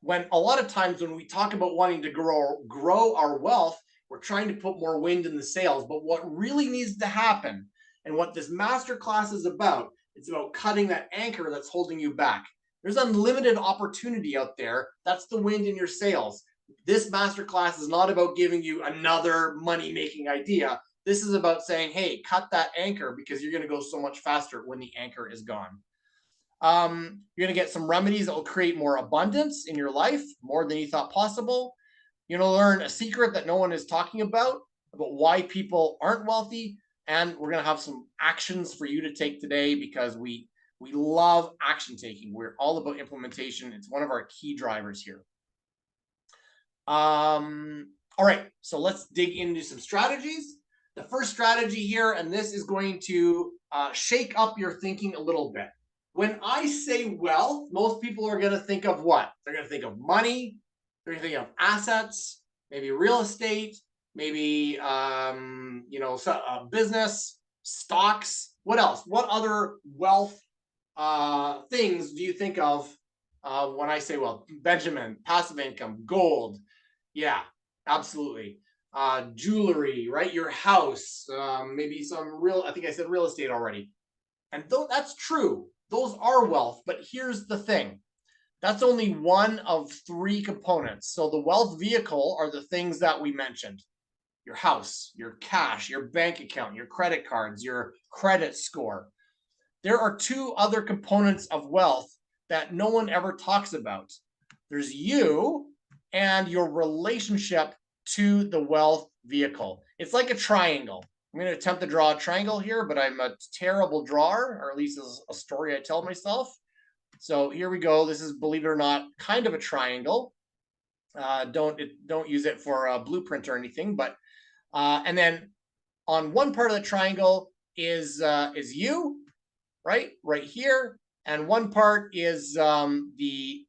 when a lot of times when we talk about wanting to grow our wealth, we're trying to put more wind in the sails. But what really needs to happen, and what this masterclass is about, it's about cutting that anchor that's holding you back. There's unlimited opportunity out there. That's the wind in your sails. This masterclass is not about giving you another money-making idea. This is about saying, hey, cut that anchor, because you're going to go so much faster when the anchor is gone. You're going to get some remedies that will create more abundance in your life, more than you thought possible. You're going to learn a secret that no one is talking about why people aren't wealthy. And we're going to have some actions for you to take today, because we love action taking. We're all about implementation. It's one of our key drivers here. All right, so let's dig into some strategies. The first strategy here, and this is going to shake up your thinking a little bit. When I say wealth, most people are going to think of what? They're going to think of money. They're going to think of assets, maybe real estate, maybe business, stocks. What else? What other wealth things do you think of when I say wealth? Benjamin, passive income, gold. Yeah, absolutely. Jewelry, right? Your house, maybe some I think I said real estate already. And though that's true, those are wealth. But here's the thing. That's only one of 3 components. So the wealth vehicle are the things that we mentioned. Your house, your cash, your bank account, your credit cards, your credit score. There are 2 other components of wealth that no one ever talks about. There's you and your relationship to the wealth vehicle. It's like a triangle. I'm going to attempt to draw a triangle here, but I'm a terrible drawer, or at least is a story I tell myself. So here we go. This is, believe it or not, kind of a triangle. Don't use it for a blueprint or anything, but And then on one part of the triangle is you, right here, and one part is the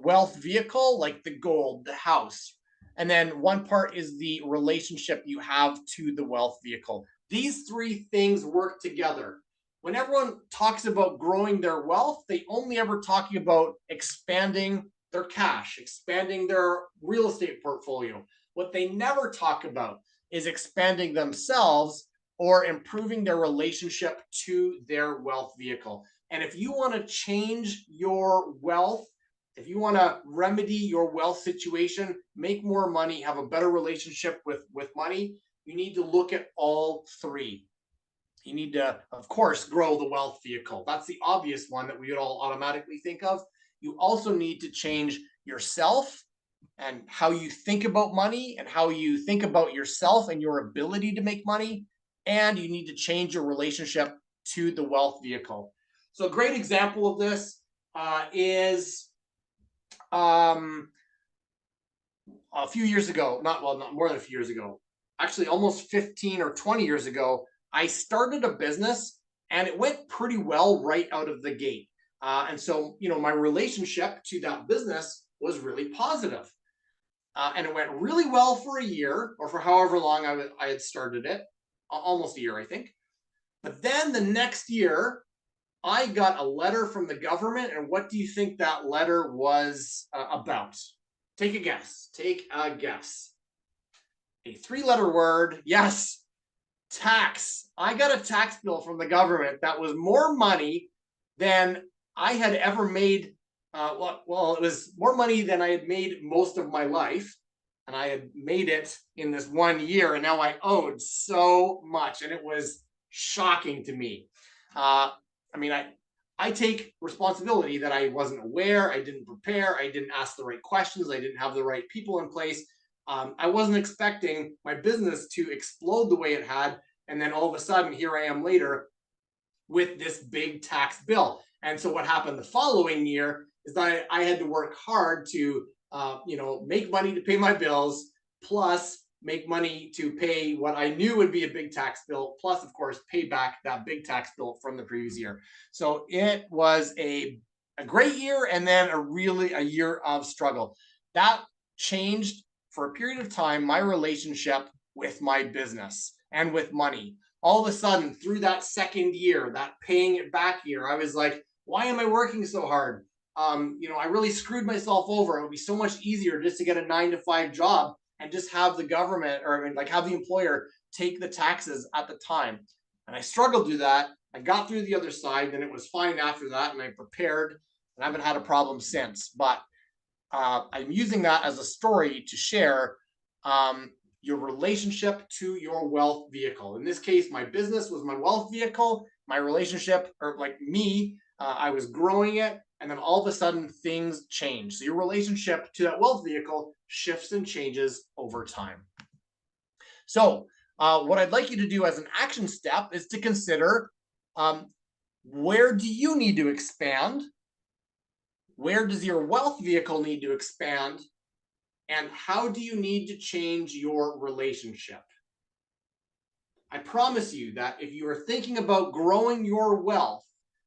wealth vehicle, like the gold, the house, and then one part is the relationship you have to the wealth vehicle. These three things work together. When everyone talks about growing their wealth, they only ever talking about expanding their cash, expanding their real estate portfolio. What they never talk about is expanding themselves or improving their relationship to their wealth vehicle. And if you want to change your wealth, if you want to remedy your wealth situation, make more money, have a better relationship with money, you need to look at all three. You need to, of course, grow the wealth vehicle. That's the obvious one that we would all automatically think of. You also need to change yourself and how you think about money and how you think about yourself and your ability to make money. And you need to change your relationship to the wealth vehicle. So a great example of this is a few years ago, not more than a few years ago, actually almost 15 or 20 years ago, I started a business and it went pretty well right out of the gate. And so, my relationship to that business was really positive. And it went really well for a year or for however long I had started it, almost a year, I think. But then the next year, I got a letter from the government. And what do you think that letter was about? Take a guess. Take a guess. A three-letter word. Yes. Tax. I got a tax bill from the government that was more money than I had ever made. Well, it was more money than I had made most of my life. And I had made it in this 1 year. And now I owed so much. And it was shocking to me. I take responsibility that I wasn't aware. I didn't prepare. I didn't ask the right questions. I didn't have the right people in place. I wasn't expecting my business to explode the way it had. And then all of a sudden, here I am later with this big tax bill. And so what happened the following year is that I had to work hard to, make money to pay my bills, plus make money to pay what I knew would be a big tax bill, plus, of course, pay back that big tax bill from the previous year. So it was a great year and then a year of struggle. That changed for a period of time my relationship with my business and with money. All of a sudden, through that second year, that paying it back year, I was like, why am I working so hard? I really screwed myself over. It would be so much easier just to get a 9-to-5 job and just have the government have the employer take the taxes at the time. And I struggled to do that. I got through the other side, and it was fine after that, and I prepared, and I haven't had a problem since. But I'm using that as a story to share your relationship to your wealth vehicle. In this case, my business was my wealth vehicle. My relationship, I was growing it, and then all of a sudden things change. So your relationship to that wealth vehicle shifts and changes over time. So what I'd like you to do as an action step is to consider where do you need to expand? Where does your wealth vehicle need to expand? And how do you need to change your relationship? I promise you that if you are thinking about growing your wealth,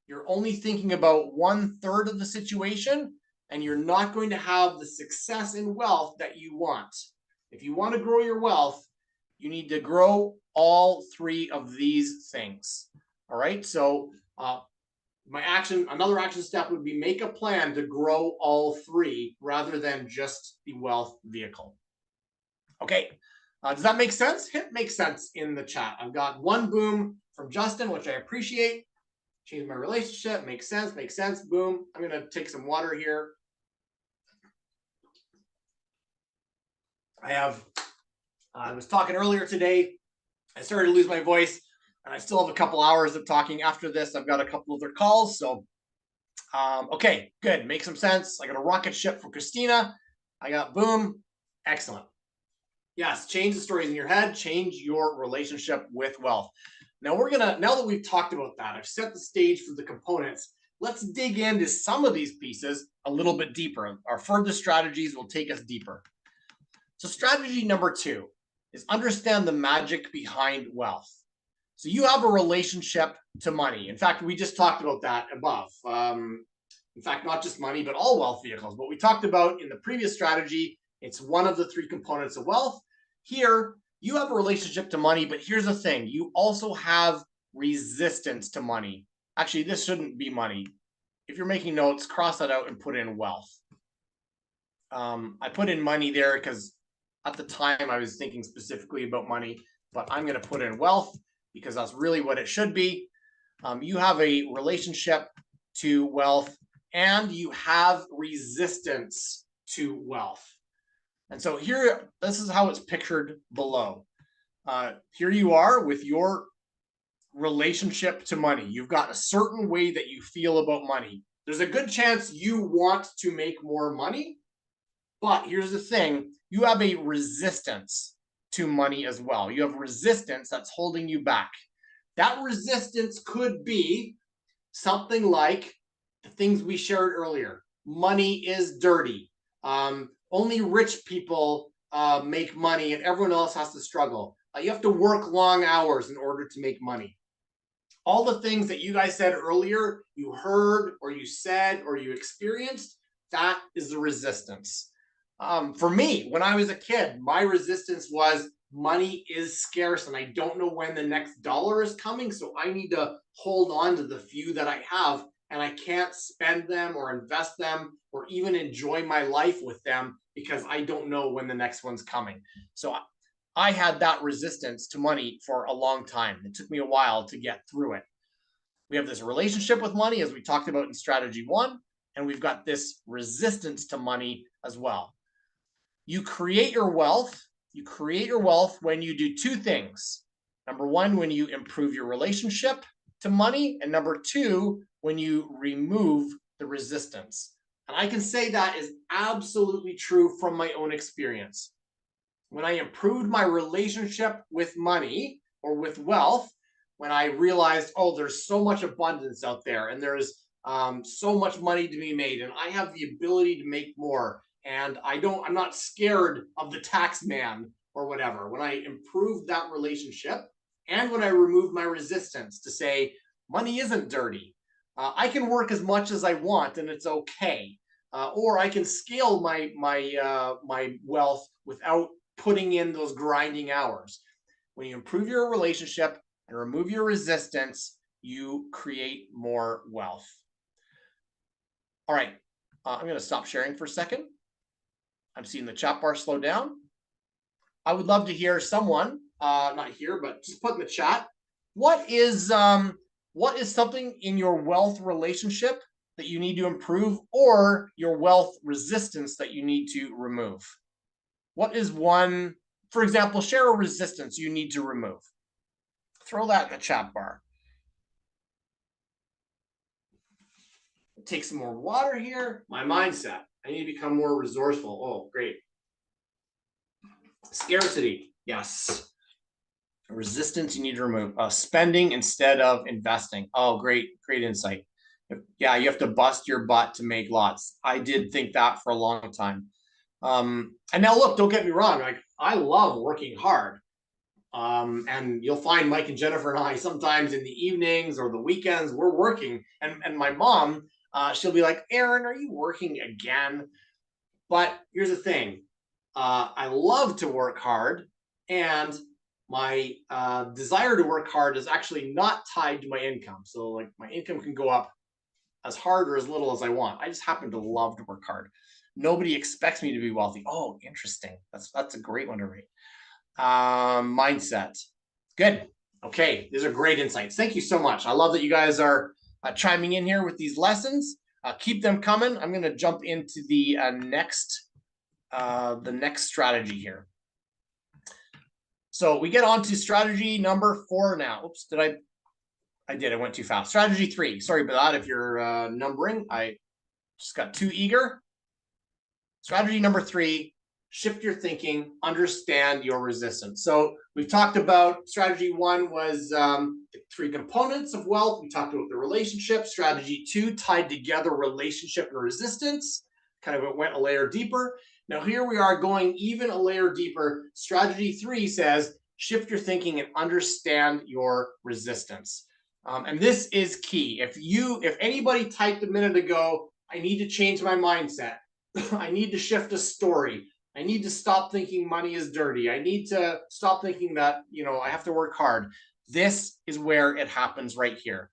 you're only thinking about 1/3 of the situation, and you're not going to have the success in wealth that you want. If you want to grow your wealth, you need to grow all three of these things. All right. So another action step would be make a plan to grow all three rather than just the wealth vehicle. Okay. Does that make sense? Hit make sense in the chat. I've got one boom from Justin, which I appreciate. Change my relationship. Makes sense. Boom. I'm going to take some water here. I was talking earlier today. I started to lose my voice, and I still have a couple hours of talking after this. I've got a couple other calls. So, okay, good. Make some sense. I got a rocket ship from Christina. I got boom. Excellent. Yes, change the stories in your head. Change your relationship with wealth. Now now that we've talked about that, I've set the stage for the components. Let's dig into some of these pieces a little bit deeper. Our further strategies will take us deeper. So strategy number 2, is understand the magic behind wealth. So you have a relationship to money. In fact, we just talked about that above. In fact, not just money, but all wealth vehicles. What we talked about in the previous strategy, it's one of the 3 components of wealth. Here, you have a relationship to money, but here's the thing. You also have resistance to money. Actually, this shouldn't be money. If you're making notes, cross that out and put in wealth. I put in money there because at the time I was thinking specifically about money, but I'm going to put in wealth because that's really what it should be. You have a relationship to wealth and you have resistance to wealth. And so here, this is how it's pictured below. Here you are with your relationship to money. You've got a certain way that you feel about money. There's a good chance you want to make more money, but here's the thing. You have a resistance to money as well. You have resistance that's holding you back. That resistance could be something like the things we shared earlier. Money is dirty. Only rich people make money and everyone else has to struggle. You have to work long hours in order to make money. All the things that you guys said earlier, you heard or you said or you experienced, that is the resistance. For me, when I was a kid, my resistance was money is scarce and I don't know when the next dollar is coming, so I need to hold on to the few that I have and I can't spend them or invest them or even enjoy my life with them because I don't know when the next one's coming. So I had that resistance to money for a long time. It took me a while to get through it. We have this relationship with money, as we talked about in strategy 1, and we've got this resistance to money as well. You create your wealth. You create your wealth when you do 2 things. Number 1, when you improve your relationship to money, and number 2, when you remove the resistance. And I can say that is absolutely true from my own experience. When I improved my relationship with money or with wealth, when I realized, oh, there's so much abundance out there and there's so much money to be made and I have the ability to make more and I'm not scared of the tax man or whatever. When I improved that relationship and when I removed my resistance to say money isn't dirty, I can work as much as I want and it's okay. Or I can scale my wealth without putting in those grinding hours. When you improve your relationship and remove your resistance, you create more wealth. All right, I'm going to stop sharing for a second. I'm seeing the chat bar slow down. I would love to hear someone, not here, but just put in the chat. What is something in your wealth relationship that you need to improve or your wealth resistance that you need to remove? What is one, for example, share a resistance you need to remove? Throw that in the chat bar. Take some more water here. My mindset. I need to become more resourceful. Oh, great. Scarcity. Yes. Resistance you need to remove. Spending instead of investing. Oh, great insight. Yeah, you have to bust your butt to make lots. I did think that for a long time. And now look, don't get me wrong. Like I love working hard. And you'll find Mike and Jennifer and I sometimes in the evenings or the weekends, we're working. And my mom, she'll be like, Aaron, are you working again? But here's the thing. I love to work hard and my desire to work hard is actually not tied to my income. So like my income can go up as hard or as little as I want. I just happen to love to work hard. Nobody expects me to be wealthy. Oh, interesting. That's a great one to read. Mindset. Good. Okay. These are great insights. Thank you so much. I love that you guys are chiming in here with these lessons. Keep them coming. I'm going to jump into the next strategy here. So we get on to strategy number 4 now. Oops, I went too fast. Strategy 3. Sorry about that. If you're numbering, I just got too eager. Strategy number 3, shift your thinking, understand your resistance. So we've talked about strategy 1 was the 3 components of wealth. We talked about the relationship. Strategy 2 tied together relationship and resistance, kind of went a layer deeper. Now here we are going even a layer deeper. Strategy 3 says, shift your thinking and understand your resistance. And this is key. If anybody typed a minute ago, I need to change my mindset. I need to shift a story. I need to stop thinking money is dirty. I need to stop thinking that, I have to work hard. This is where it happens right here.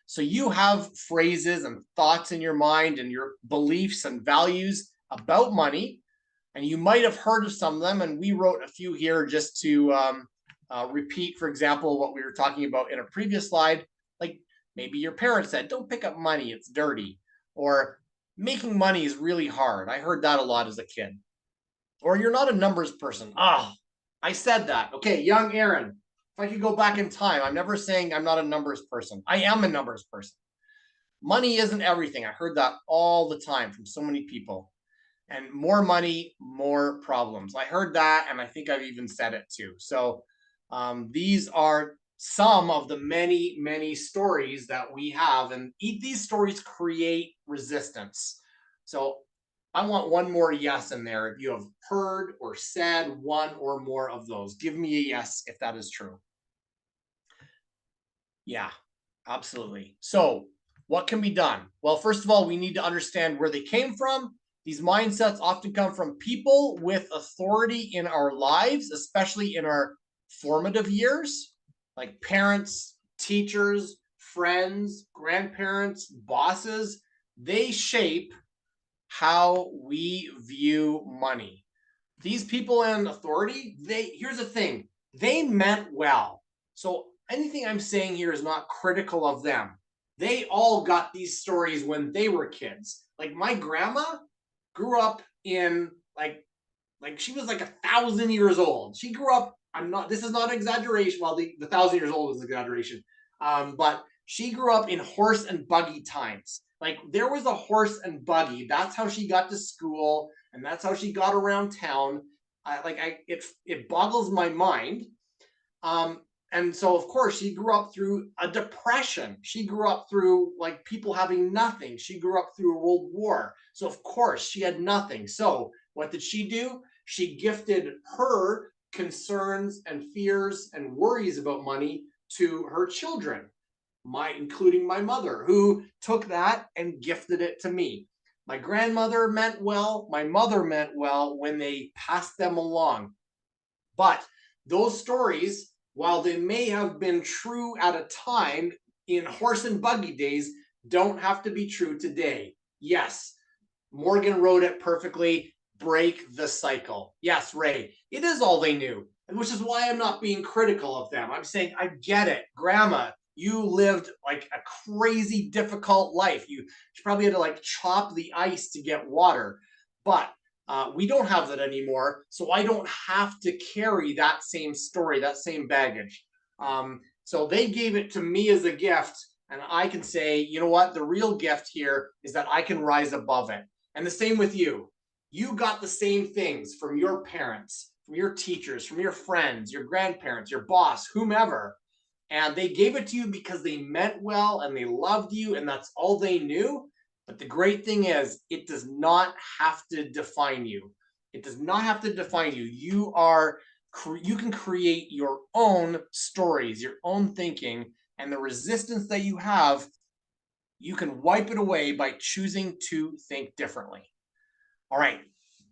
So you have phrases and thoughts in your mind and your beliefs and values about money, and you might have heard of some of them, and we wrote a few here just to repeat, for example, what we were talking about in a previous slide. Like maybe your parents said, don't pick up money, it's dirty. Or making money is really hard. I heard that a lot as a kid. Or you're not a numbers person. I said that. Okay, young Aaron, if I could go back in time, I'm never saying I'm not a numbers person. I am a numbers person. Money isn't everything. I heard that all the time from so many people. And more money, more problems. I heard that, and I think I've even said it too. So these are some of the many, many stories that we have, and these stories create resistance. So I want one more yes in there. If you have heard or said one or more of those, give me a yes if that is true. Yeah, absolutely. So what can be done? Well, first of all, we need to understand where they came from. These mindsets often come from people with authority in our lives, especially in our formative years, like parents, teachers, friends, grandparents, bosses. They shape how we view money. These people in authority, here's the thing, they meant well. So anything I'm saying here is not critical of them. They all got these stories when they were kids. Like my grandma grew up in like she was like 1,000 years old. She grew up, this is not an exaggeration. Well, the 1,000 years old is an exaggeration. But she grew up in horse and buggy times. Like there was a horse and buggy. That's how she got to school, and that's how she got around town. It boggles my mind. And so of course she grew up through a depression. She grew up through like people having nothing. She grew up through a world war. So of course she had nothing. So what did she do? She gifted her concerns and fears and worries about money to her children, including my mother, who took that and gifted it to me. My grandmother meant well. My mother meant well when they passed them along. But those stories, while they may have been true at a time in horse and buggy days, don't have to be true today. Yes, Morgan wrote it perfectly. Break the cycle. Yes, Ray, it is all they knew, which is why I'm not being critical of them. I'm saying, I get it. Grandma, you lived like a crazy difficult life. She probably had to like chop the ice to get water, but we don't have that anymore. So I don't have to carry that same story, that same baggage. So they gave it to me as a gift, and I can say, you know what? The real gift here is that I can rise above it. And the same with you. You got the same things from your parents, from your teachers, from your friends, your grandparents, your boss, whomever. And they gave it to you because they meant well and they loved you, and that's all they knew. But the great thing is, it does not have to define you. It does not have to define you. You can create your own stories, your own thinking, and the resistance that you have, you can wipe it away by choosing to think differently. All right.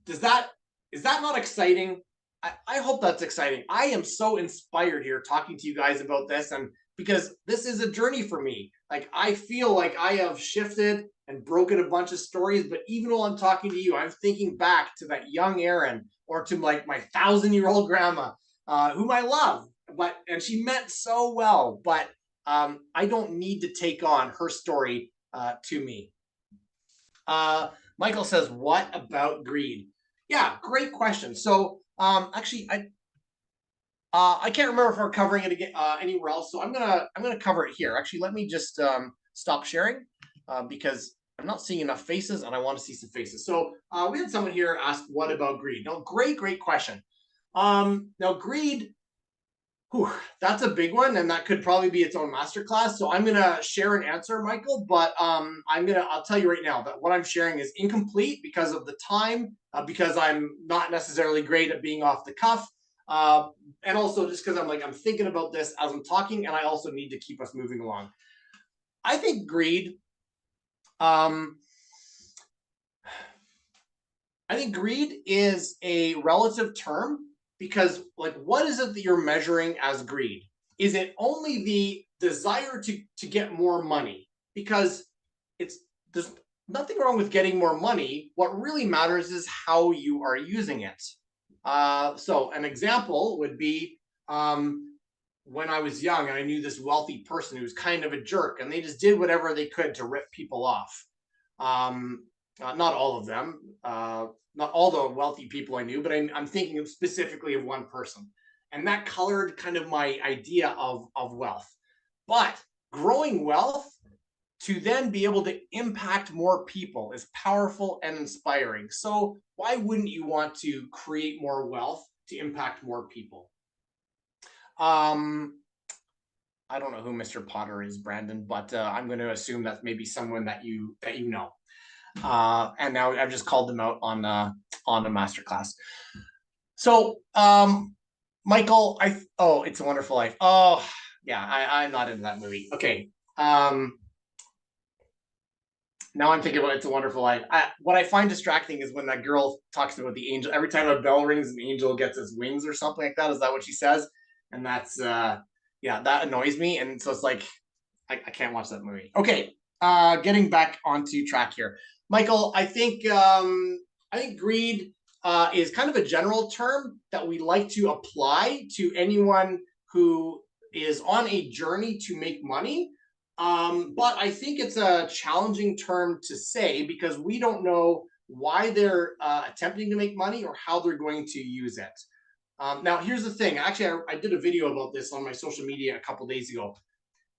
Is that not exciting? I hope that's exciting. I am so inspired here talking to you guys about this, and because this is a journey for me. Like I feel like I have shifted and broken a bunch of stories, but even while I'm talking to you, I'm thinking back to that young Aaron, or to like my 1,000-year-old grandma, whom I love, and she meant so well, but I don't need to take on her story to me. Michael says, what about greed? Yeah, great question. So actually, I can't remember if we're covering it again anywhere else, so I'm gonna cover it here. Actually, let me just stop sharing because I'm not seeing enough faces, and I want to see some faces. So we had someone here ask, what about greed? Now, great question. Now, greed Whew, that's a big one, and that could probably be its own masterclass. So I'm gonna share an answer, Michael, but I'll tell you right now that what I'm sharing is incomplete because of the time, because I'm not necessarily great at being off the cuff, and also just because I'm thinking about this as I'm talking, and I also need to keep us moving along. I think greed. I think greed is a relative term because, what is it that you're measuring as greed? Is it only the desire to get more money? Because there's nothing wrong with getting more money. What really matters is how you are using it. So an example would be when I was young and I knew this wealthy person who was kind of a jerk, and they just did whatever they could to rip people off. Not all of them, not all the wealthy people I knew, but I'm thinking specifically of one person. And that colored kind of my idea of wealth. But growing wealth to then be able to impact more people is powerful and inspiring. So why wouldn't you want to create more wealth to impact more people? I don't know who Mr. Potter is, Brandon, but I'm going to assume that's maybe someone that you know. And now I've just called them out on a masterclass. So, Michael, It's a Wonderful Life. Oh, yeah, I'm not into that movie. Okay. Now I'm thinking about It's a Wonderful Life. What I find distracting is when that girl talks about the angel. Every time a bell rings, an angel gets his wings or something like that. Is that what she says? And that's, yeah, that annoys me. And so it's like, I can't watch that movie. Okay, getting back onto track here. Michael, I think greed is kind of a general term that we like to apply to anyone who is on a journey to make money. But I think it's a challenging term to say because we don't know why they're attempting to make money or how they're going to use it. Now, here's the thing. Actually, I did a video about this on my social media a couple days ago.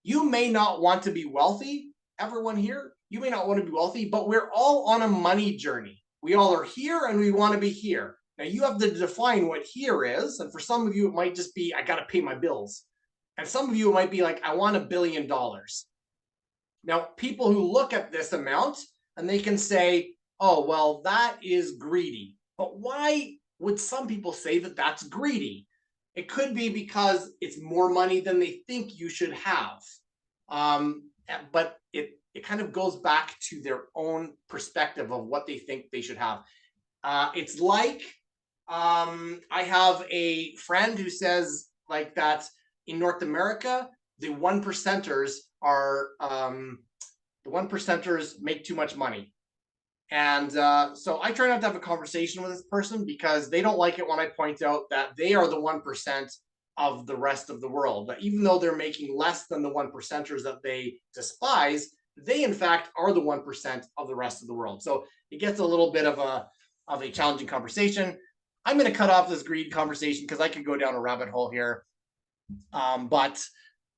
You may not want to be wealthy, everyone here. You may not want to be wealthy, but we're all on a money journey. We all are here and we want to be here. Now, you have to define what here is. And for some of you, it might just be, I got to pay my bills. And some of you, it might be like, I want $1 billion. Now, people who look at this amount and they can say, oh, well, that is greedy. But why would some people say that that's greedy? It could be because it's more money than they think you should have. But it kind of goes back to their own perspective of what they think they should have. It's like I have a friend who says like that in North America, the one percenters make too much money. And so I try not to have a conversation with this person because they don't like it when I point out that they are the 1% of the rest of the world. That even though they're making less than the 1%ers that they despise, they in fact are the 1% of the rest of the world. So it gets a little bit of a challenging conversation. I'm going to cut off this greed conversation because I could go down a rabbit hole here. But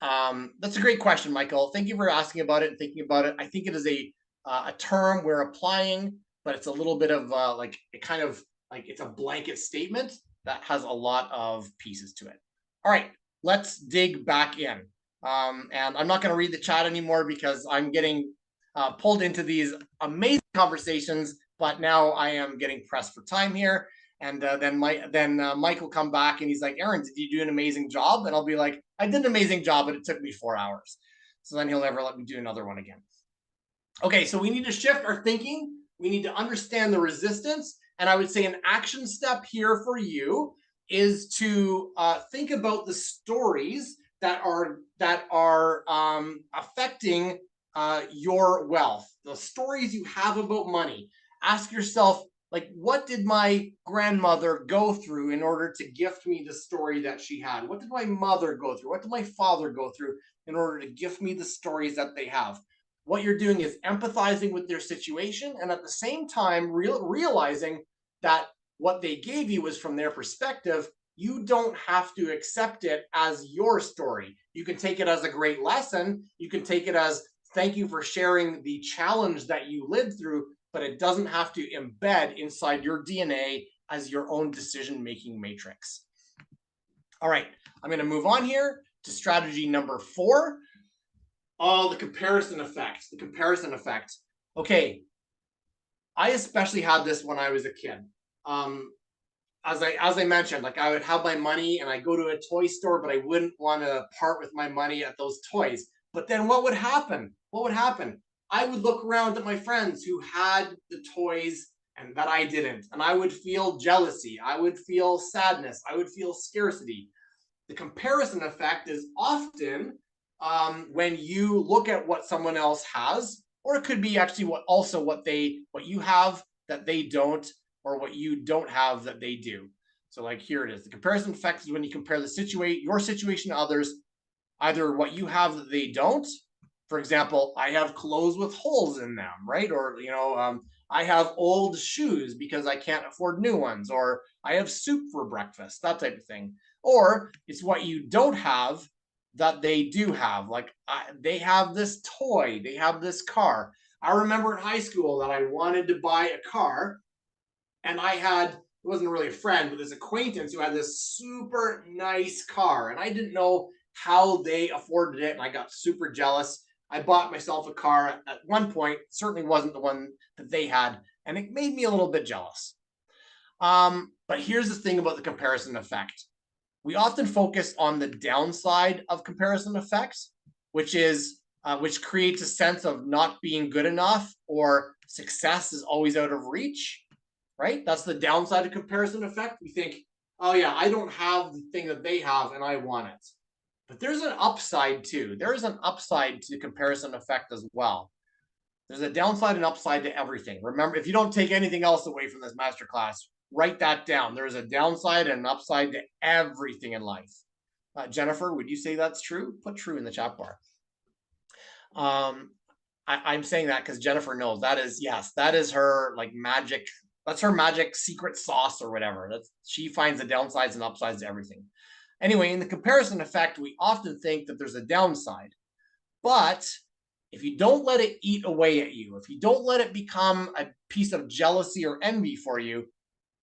that's a great question, Michael. Thank you for asking about it and thinking about it. I think it is a term we're applying, but it's a little bit of it's a blanket statement that has a lot of pieces to it. All right, let's dig back in. And I'm not going to read the chat anymore because I'm getting pulled into these amazing conversations, but now I am getting pressed for time here. And then Mike will come back and he's like, Aaron, did you do an amazing job? And I'll be like, I did an amazing job, but it took me 4 hours. So then he'll never let me do another one again. Okay, so we need to shift our thinking. We need to understand the resistance. And I would say an action step here for you is to think about the stories that are affecting your wealth, the stories you have about money. Ask yourself, like, what did my grandmother go through in order to gift me the story that she had? What did my mother go through? What did my father go through in order to gift me the stories that they have? What you're doing is empathizing with their situation and at the same time realizing that what they gave you was from their perspective. You don't have to accept it as your story. You can take it as a great lesson. You can take it as thank you for sharing the challenge that you lived through, but it doesn't have to embed inside your DNA as your own decision-making matrix. All right, I'm going to move on here to strategy number 4. Oh, the comparison effect. The comparison effect. Okay, I especially had this when I was a kid. As I mentioned, like I would have my money and I go to a toy store, but I wouldn't want to part with my money at those toys. But then what would happen? What would happen? I would look around at my friends who had the toys and that I didn't, and I would feel jealousy. I would feel sadness. I would feel scarcity. The comparison effect is often when you look at what someone else has, or it could be actually what you have that they don't, or what you don't have that they do. So like here it is. The comparison effect is when you compare your situation to others, either what you have that they don't. For example, I have clothes with holes in them, right? Or, I have old shoes because I can't afford new ones, or I have soup for breakfast, that type of thing. Or it's what you don't have that they do have. Like they have this toy, they have this car. I remember in high school that I wanted to buy a car, and it wasn't really a friend, but this acquaintance who had this super nice car, and I didn't know how they afforded it, and I got super jealous. I bought myself a car at one point, certainly wasn't the one that they had, and it made me a little bit jealous. But here's the thing about the comparison effect. We often focus on the downside of comparison effects, which creates a sense of not being good enough, or success is always out of reach, right? That's the downside of comparison effect. We think, oh yeah, I don't have the thing that they have and I want it. But there's an upside too. There is an upside to the comparison effect as well. There's a downside and upside to everything. Remember, if you don't take anything else away from this masterclass, write that down. There is a downside and an upside to everything in life. Jennifer, would you say that's true? Put true in the chat bar. I'm saying that because Jennifer knows that is her like magic. That's her magic secret sauce or whatever. She finds the downsides and upsides to everything. Anyway, in the comparison effect, we often think that there's a downside. But if you don't let it eat away at you, if you don't let it become a piece of jealousy or envy for you,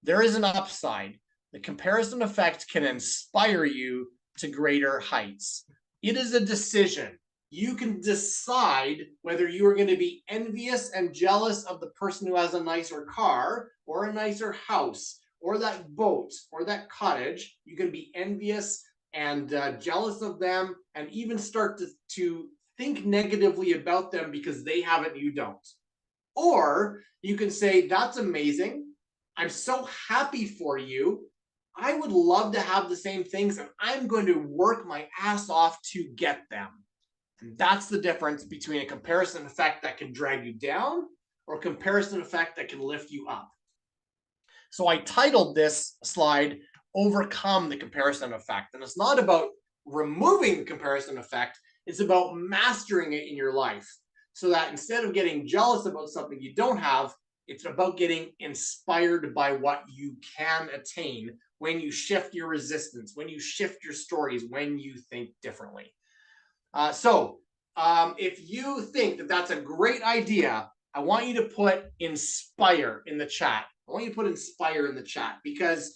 there is an upside. The comparison effect can inspire you to greater heights. It is a decision. You can decide whether you are going to be envious and jealous of the person who has a nicer car, or a nicer house, or that boat, or that cottage. You can be envious and jealous of them, and even start to think negatively about them because they have it and you don't. Or you can say, that's amazing. I'm so happy for you. I would love to have the same things, and I'm going to work my ass off to get them. And that's the difference between a comparison effect that can drag you down, or a comparison effect that can lift you up. So I titled this slide, Overcome the Comparison Effect. And it's not about removing the comparison effect, it's about mastering it in your life. So that instead of getting jealous about something you don't have, it's about getting inspired by what you can attain when you shift your resistance, when you shift your stories, when you think differently. So if you think that that's a great idea, I want you to put inspire in the chat. I want you to put inspire in the chat, because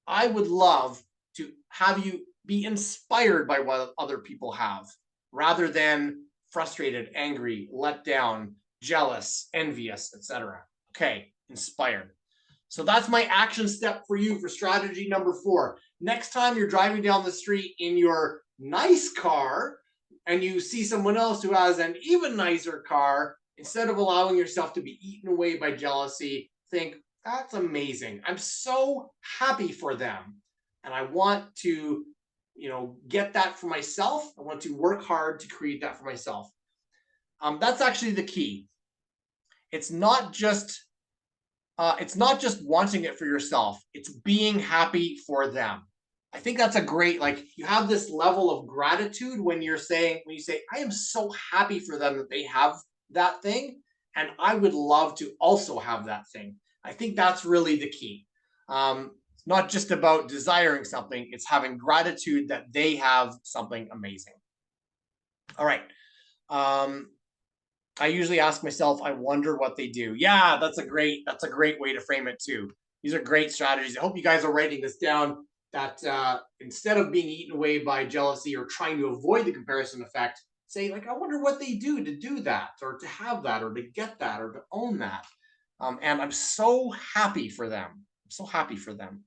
I would love to have you be inspired by what other people have, rather than frustrated, angry, let down, jealous, envious, etc. Okay, inspired. So that's my action step for you for strategy number 4. Next time you're driving down the street in your nice car and you see someone else who has an even nicer car, instead of allowing yourself to be eaten away by jealousy, think, that's amazing. I'm so happy for them. And I want to, get that for myself. I want to work hard to create that for myself. That's actually the key. It's not just wanting it for yourself. It's being happy for them. I think that's a great, you have this level of gratitude when you say, I am so happy for them that they have that thing, and I would love to also have that thing. I think that's really the key. It's not just about desiring something, it's having gratitude that they have something amazing. All right. I usually ask myself, I wonder what they do. Yeah, that's a great way to frame it too. These are great strategies. I hope you guys are writing this down. that instead of being eaten away by jealousy or trying to avoid the comparison effect, say like, I wonder what they do to do that, or to have that, or to get that, or to own that. And I'm so happy for them. I'm so happy for them.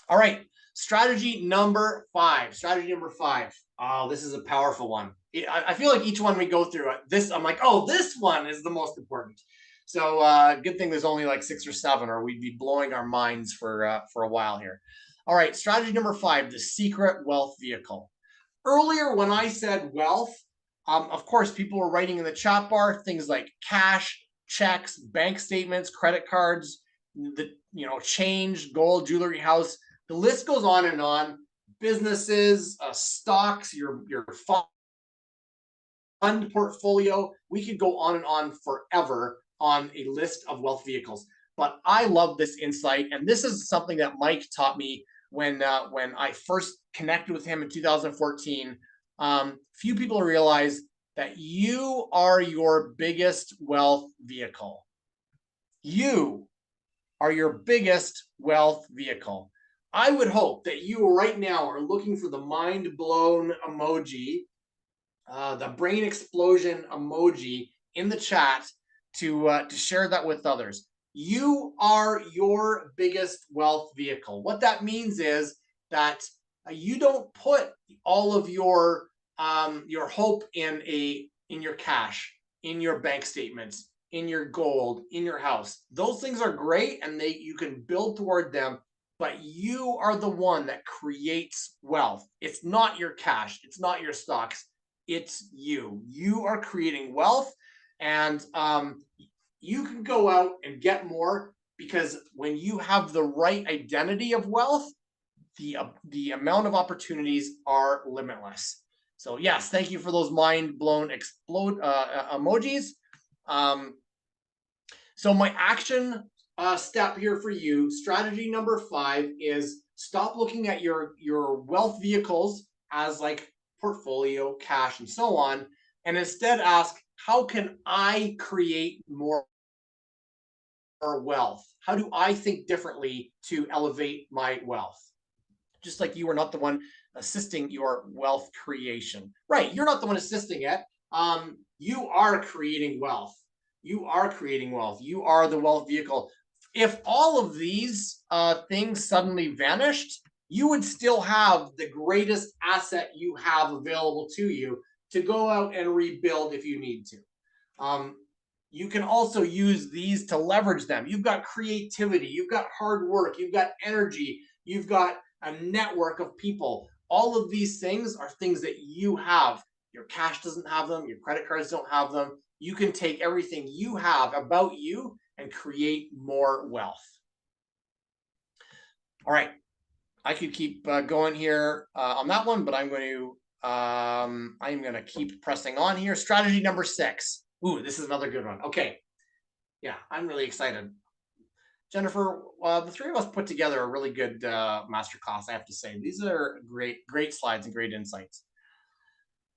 All right, strategy number 5. Strategy number 5. Oh, this is a powerful one. I feel like each one we go through this, I'm like, oh, this one is the most important. So good thing there's only like 6 or 7, or we'd be blowing our minds for a while here. All right, strategy number 5, the secret wealth vehicle. Earlier, when I said wealth, of course, people were writing in the chat bar things like cash, checks, bank statements, credit cards, the change, gold, jewelry, house. The list goes on and on. Businesses, stocks, your fund portfolio. We could go on and on forever on a list of wealth vehicles. But I love this insight, and this is something that Mike taught me when I first connected with him in 2014. Few people realize that you are your biggest wealth vehicle. You are your biggest wealth vehicle. I would hope that you right now are looking for the mind blown emoji, the brain explosion emoji in the chat to share that with others. You are your biggest wealth vehicle. What that means is that you don't put all of your hope in your cash, in your bank statements, in your gold, in your house. Those things are great, and you can build toward them. But you are the one that creates wealth. It's not your cash. It's not your stocks. It's you. You are creating wealth, and you can go out and get more, because when you have the right identity of wealth, the amount of opportunities are limitless. So yes, thank you for those mind blown explode emojis. So my action step here for you, strategy number 5, is stop looking at your wealth vehicles as like portfolio, cash, and so on, and instead ask, how can I create more wealth? How do I think differently to elevate my wealth? Just like you are not the one assisting your wealth creation. Right, you're not the one assisting it. You are creating wealth. You are creating wealth. You are the wealth vehicle. If all of these things suddenly vanished, you would still have the greatest asset you have available to you to go out and rebuild if you need to. You can also use these to leverage them. You've got creativity, you've got hard work, you've got energy, you've got a network of people. All of these things are things that you have. Your cash doesn't have them, your credit cards don't have them. You can take everything you have about you and create more wealth. All right, I could keep going here on that one, but I'm going to keep pressing on here. Strategy number 6. Ooh, this is another good one. Okay, yeah, I'm really excited. Jennifer, the 3 of us put together a really good masterclass, I have to say. These are great slides and great insights.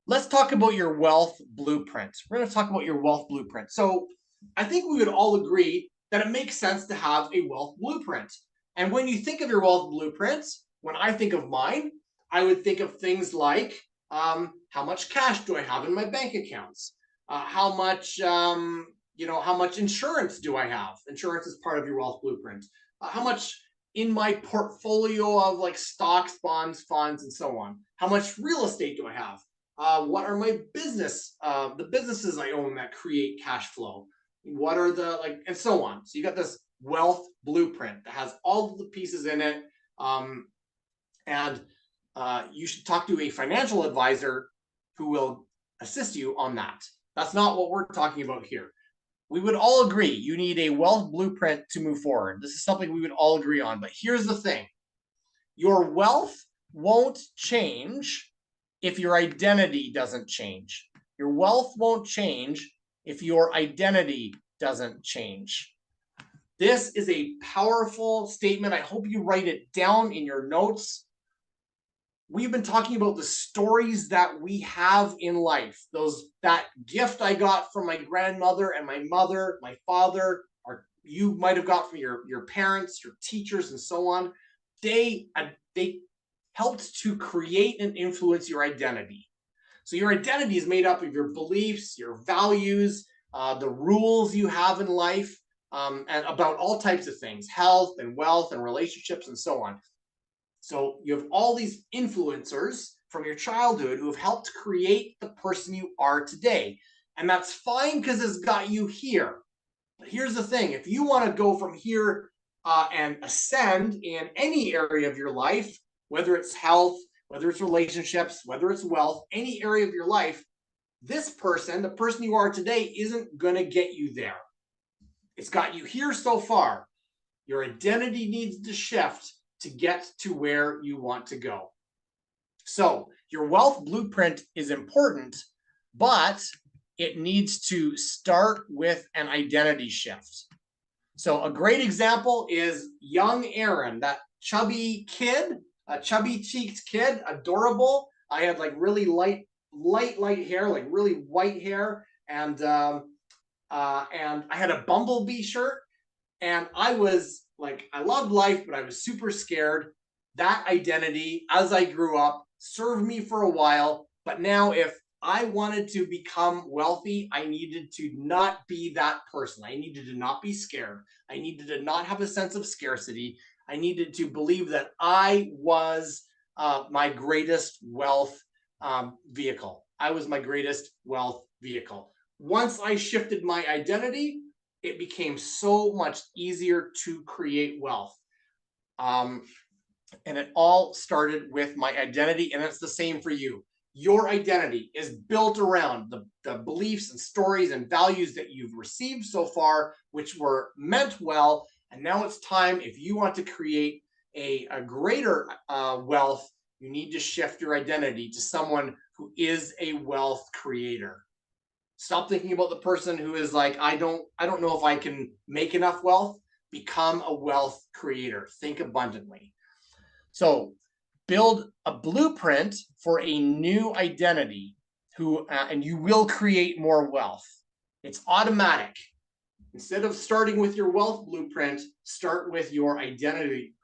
Let's talk about your wealth blueprint. We're going to talk about your wealth blueprint. So I think we would all agree that it makes sense to have a wealth blueprint. And when you think of your wealth blueprint, when I think of mine, I would think of things like, how much cash do I have in my bank accounts? How much insurance do I have? Insurance is part of your wealth blueprint. How much in my portfolio of like stocks, bonds, funds, and so on? How much real estate do I have? What are my the businesses I own that create cash flow? What are and so on. So you got this wealth blueprint that has all of the pieces in it. And you should talk to a financial advisor who will assist you on that. That's not what we're talking about here. We would all agree you need a wealth blueprint to move forward. This is something we would all agree on. But here's the thing. Your wealth won't change if your identity doesn't change. Your wealth won't change if your identity doesn't change. This is a powerful statement. I hope you write it down in your notes. We've been talking about the stories that we have in life. That gift I got from my grandmother and my mother, my father, or you might have got from your parents, your teachers, and so on. they helped to create and influence your identity. So your identity is made up of your beliefs, your values, the rules you have in life, and about all types of things, health and wealth and relationships and so on. So you have all these influencers from your childhood who have helped create the person you are today. And that's fine because it's got you here. But here's the thing, if you want to go from here and ascend in any area of your life, whether it's health, whether it's relationships, whether it's wealth, any area of your life, this person, the person you are today, isn't going to get you there. It's got you here so far. Your identity needs to shift to get to where you want to go. So your wealth blueprint is important, but it needs to start with an identity shift. So a great example is young Aaron, that chubby kid, a chubby cheeked kid, adorable. I had like really light hair, like really white hair. And I had a bumblebee shirt, and I was like, I loved life, but I was super scared. That identity, as I grew up, served me for a while. But now if I wanted to become wealthy, I needed to not be that person. I needed to not be scared. I needed to not have a sense of scarcity. I needed to believe that I was my greatest wealth vehicle. I was my greatest wealth vehicle. Once I shifted my identity, it became so much easier to create wealth. And it all started with my identity, and it's the same for you. Your identity is built around the beliefs and stories and values that you've received so far, which were meant well. And now it's time, if you want to create a greater wealth, you need to shift your identity to someone who is a wealth creator. Stop thinking about the person who is like, I don't know if I can make enough wealth. Become a wealth creator. Think abundantly. So build a blueprint for a new identity and you will create more wealth. It's automatic. Instead of starting with your wealth blueprint, start with your identity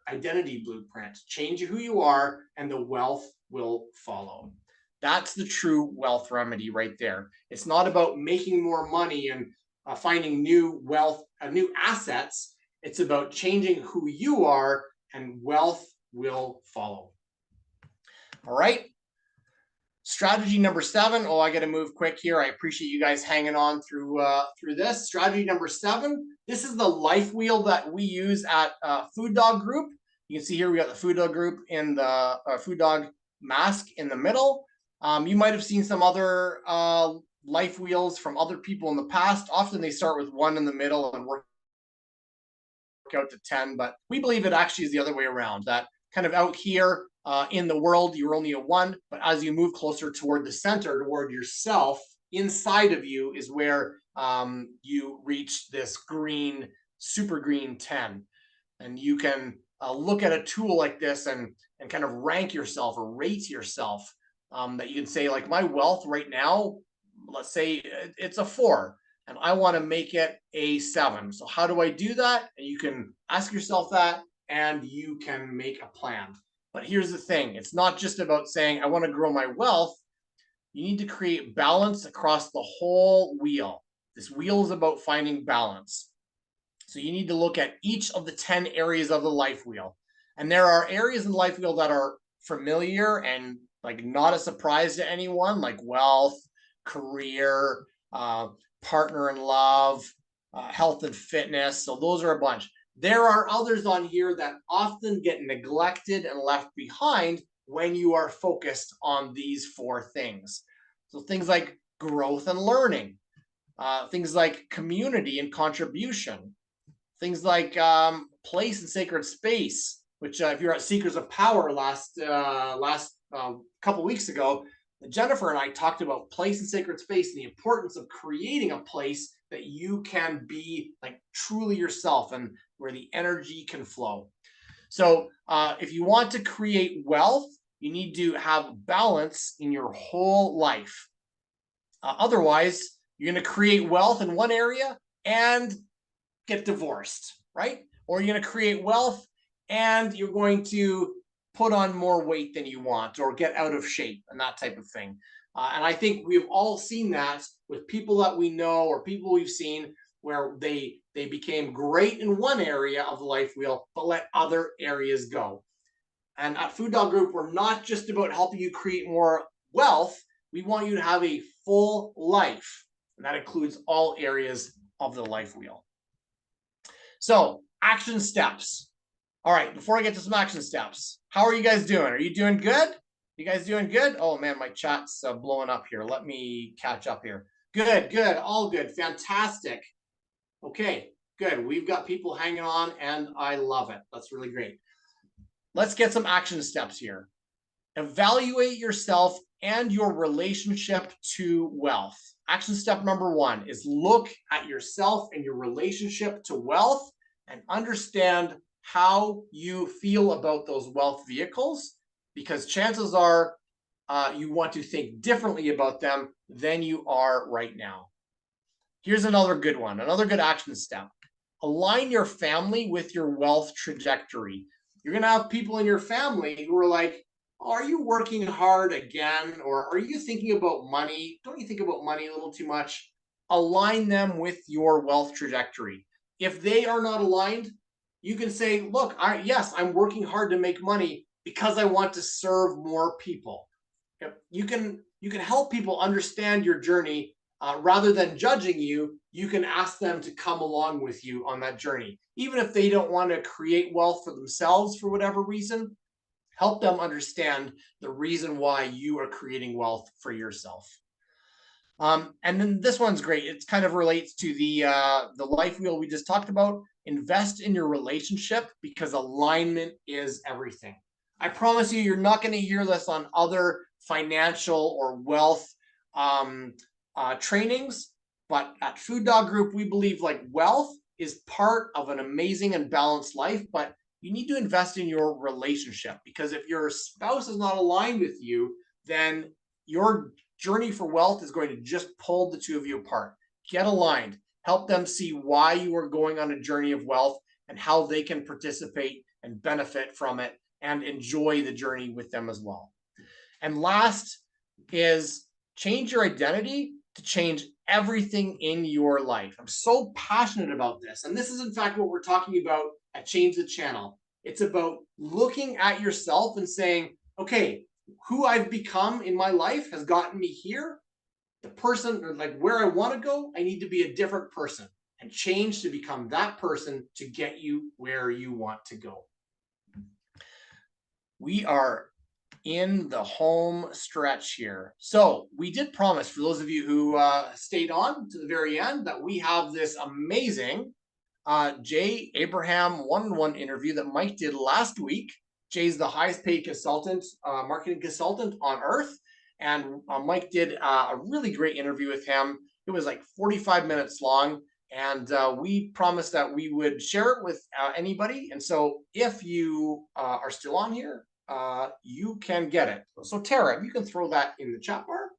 blueprint. Change who you are and the wealth will follow. That's the true wealth remedy right there. It's not about making more money and finding new wealth, new assets. It's about changing who you are, and wealth will follow. All right. Strategy number 7. Oh, I got to move quick here. I appreciate you guys hanging on through this. Strategy number 7. This is the life wheel that we use at FuDog Group. You can see here we got the FuDog Group in the FuDog mask in the middle. You might have seen some other life wheels from other people in the past. Often they start with 1 in the middle and work out to 10, but we believe it actually is the other way around. That kind of out here in the world, you're only a 1, but as you move closer toward the center, toward yourself, inside of you is where you reach this green, super green 10. And you can look at a tool like this and kind of rank yourself or rate yourself. That you can say, like, my wealth right now, let's say it's a 4, and I want to make it a 7. So how do I do that? And you can ask yourself that, and you can make a plan. But here's the thing. It's not just about saying, I want to grow my wealth. You need to create balance across the whole wheel. This wheel is about finding balance. So you need to look at each of the 10 areas of the life wheel. And there are areas in the life wheel that are familiar and like not a surprise to anyone, like wealth, career, partner in love, health and fitness. So those are a bunch. There are others on here that often get neglected and left behind when you are focused on these 4 things. So things like growth and learning, things like community and contribution, things like place and sacred space, which if you're at Seekers of Power last couple weeks ago, Jennifer and I talked about place and sacred space and the importance of creating a place that you can be like truly yourself and where the energy can flow. So if you want to create wealth, you need to have balance in your whole life. Otherwise, you're going to create wealth in one area and get divorced, right? Or you're going to create wealth and you're going to put on more weight than you want or get out of shape and that type of thing. And I think we've all seen that with people that we know or people we've seen where they became great in one area of the life wheel, but let other areas go. And at FuDog Group, we're not just about helping you create more wealth. We want you to have a full life. And that includes all areas of the life wheel. So, action steps. All right, before I get to some action steps, how are you guys doing? Are you doing good? You guys doing good? Oh man, my chat's blowing up here. Let me catch up here. Good, good, all good, fantastic. Okay, good. We've got people hanging on and I love it. That's really great. Let's get some action steps here. Evaluate yourself and your relationship to wealth. Action step number 1 is look at yourself and your relationship to wealth and understand how you feel about those wealth vehicles, because chances are you want to think differently about them than you are right now. Here's another good one, another good action step. Align your family with your wealth trajectory. You're going to have people in your family who are like, oh, are you working hard again? Or are you thinking about money? Don't you think about money a little too much? Align them with your wealth trajectory. If they are not aligned, you can say, look, yes, I'm working hard to make money because I want to serve more people. You can help people understand your journey rather than judging you. You can ask them to come along with you on that journey. Even if they don't want to create wealth for themselves for whatever reason, help them understand the reason why you are creating wealth for yourself. And then this one's great. It kind of relates to the life wheel we just talked about. Invest in your relationship because alignment is everything. I promise you, you're not going to hear this on other financial or wealth trainings, but at FuDog Group, we believe like wealth is part of an amazing and balanced life, but you need to invest in your relationship, because if your spouse is not aligned with you, then your journey for wealth is going to just pull the two of you apart. Get aligned. Help them see why you are going on a journey of wealth and how they can participate and benefit from it and enjoy the journey with them as well. And last is change your identity to change everything in your life. I'm so passionate about this. And this is in fact what we're talking about at Change the Channel. It's about looking at yourself and saying, okay, who I've become in my life has gotten me here. The person, or like where I want to go, I need to be a different person and change to become that person to get you where you want to go. We are in the home stretch here. So we did promise, for those of you who stayed on to the very end, that we have this amazing Jay Abraham one-on-one interview that Mike did last week. Jay's the highest paid consultant, marketing consultant on earth. And Mike did a really great interview with him. It was like 45 minutes long. And we promised that we would share it with anybody. And so if you are still on here, you can get it. So Tara, if you can throw that in the chat bar,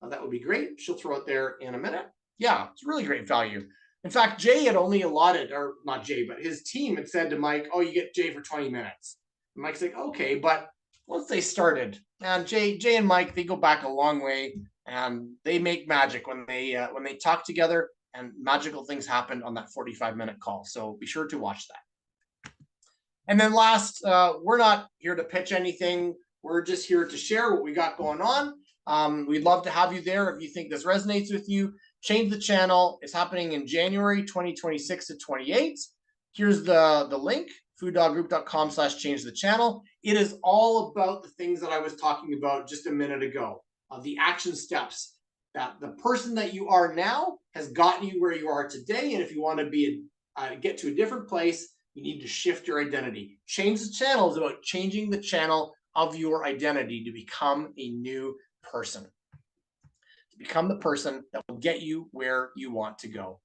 that would be great. She'll throw it there in a minute. Yeah, it's really great value. In fact, Jay had only allotted, or not Jay, but his team had said to Mike, oh, you get Jay for 20 minutes. And Mike's like, okay, but once they started, and Jay and Mike, they go back a long way, and they make magic when they talk together, and magical things happen on that 45-minute call. So be sure to watch that. And then last, we're not here to pitch anything. We're just here to share what we got going on. We'd love to have you there if you think this resonates with you. Change the Channel is happening in January 2026 to 28. Here's the link, FuDogGroup.com/change the channel. It is all about the things that I was talking about just a minute ago, the action steps that the person that you are now has gotten you where you are today. And if you want to get to a different place, you need to shift your identity. Change the Channel is about changing the channel of your identity to become a new person. Become the person that will get you where you want to go.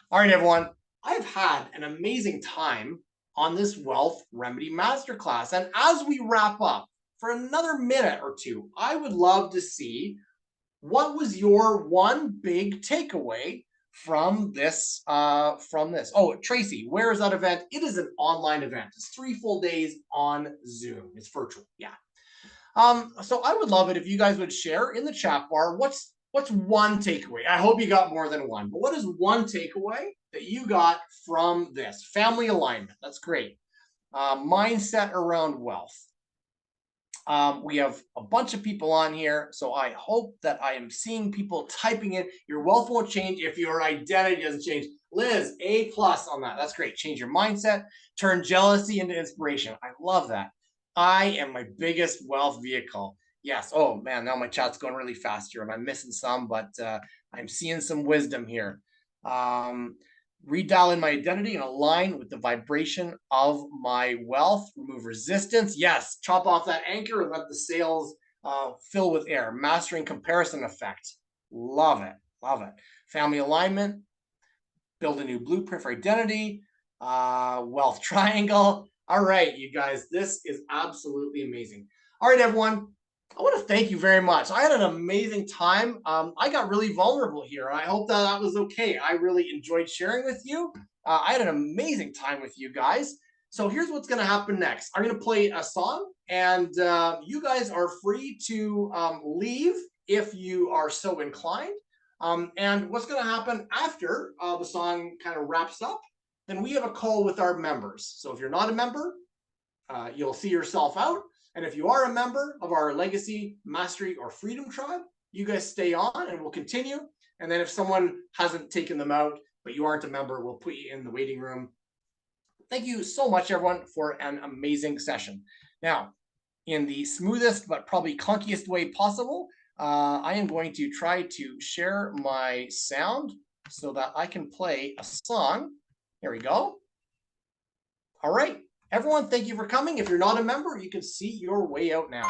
All right, everyone. I've had an amazing time on this Wealth Remedy Masterclass. And as we wrap up for another minute or two, I would love to see what was your one big takeaway from this. Oh, Tracy, where is that event? It is an online event. It's 3 full days on Zoom. It's virtual. Yeah. So I would love it if you guys would share in the chat bar what's one takeaway. I hope you got more than one, but what is one takeaway that you got from this? Family alignment. That's great. Mindset around wealth. We have a bunch of people on here, so I hope that I am seeing people typing in. Your wealth won't change if your identity doesn't change. Liz, A+ on that. That's great. Change your mindset. Turn jealousy into inspiration. I love that. I am my biggest wealth vehicle. Yes. Oh man, now my chat's going really fast here, and I'm missing some, but I'm seeing some wisdom here. Redial in my identity and align with the vibration of my wealth. Remove resistance. Yes. Chop off that anchor and let the sails fill with air. Mastering comparison effect. Love it. Love it. Family alignment. Build a new blueprint for identity. Wealth triangle. All right, you guys, this is absolutely amazing. All right, everyone, I want to thank you very much. I had an amazing time. I got really vulnerable here, and I hope that was okay. I really enjoyed sharing with you. I had an amazing time with you guys. So here's what's going to happen next. I'm going to play a song, and you guys are free to leave if you are so inclined. And what's going to happen after the song kind of wraps up, then we have a call with our members. So if you're not a member, you'll see yourself out. And if you are a member of our Legacy, Mastery, or Freedom Tribe, you guys stay on and we'll continue. And then if someone hasn't taken them out, but you aren't a member, we'll put you in the waiting room. Thank you so much, everyone, for an amazing session. Now, in the smoothest but probably clunkiest way possible, I am going to try to share my sound so that I can play a song. Here we go. All right, everyone, thank you for coming. If you're not a member, you can see your way out now.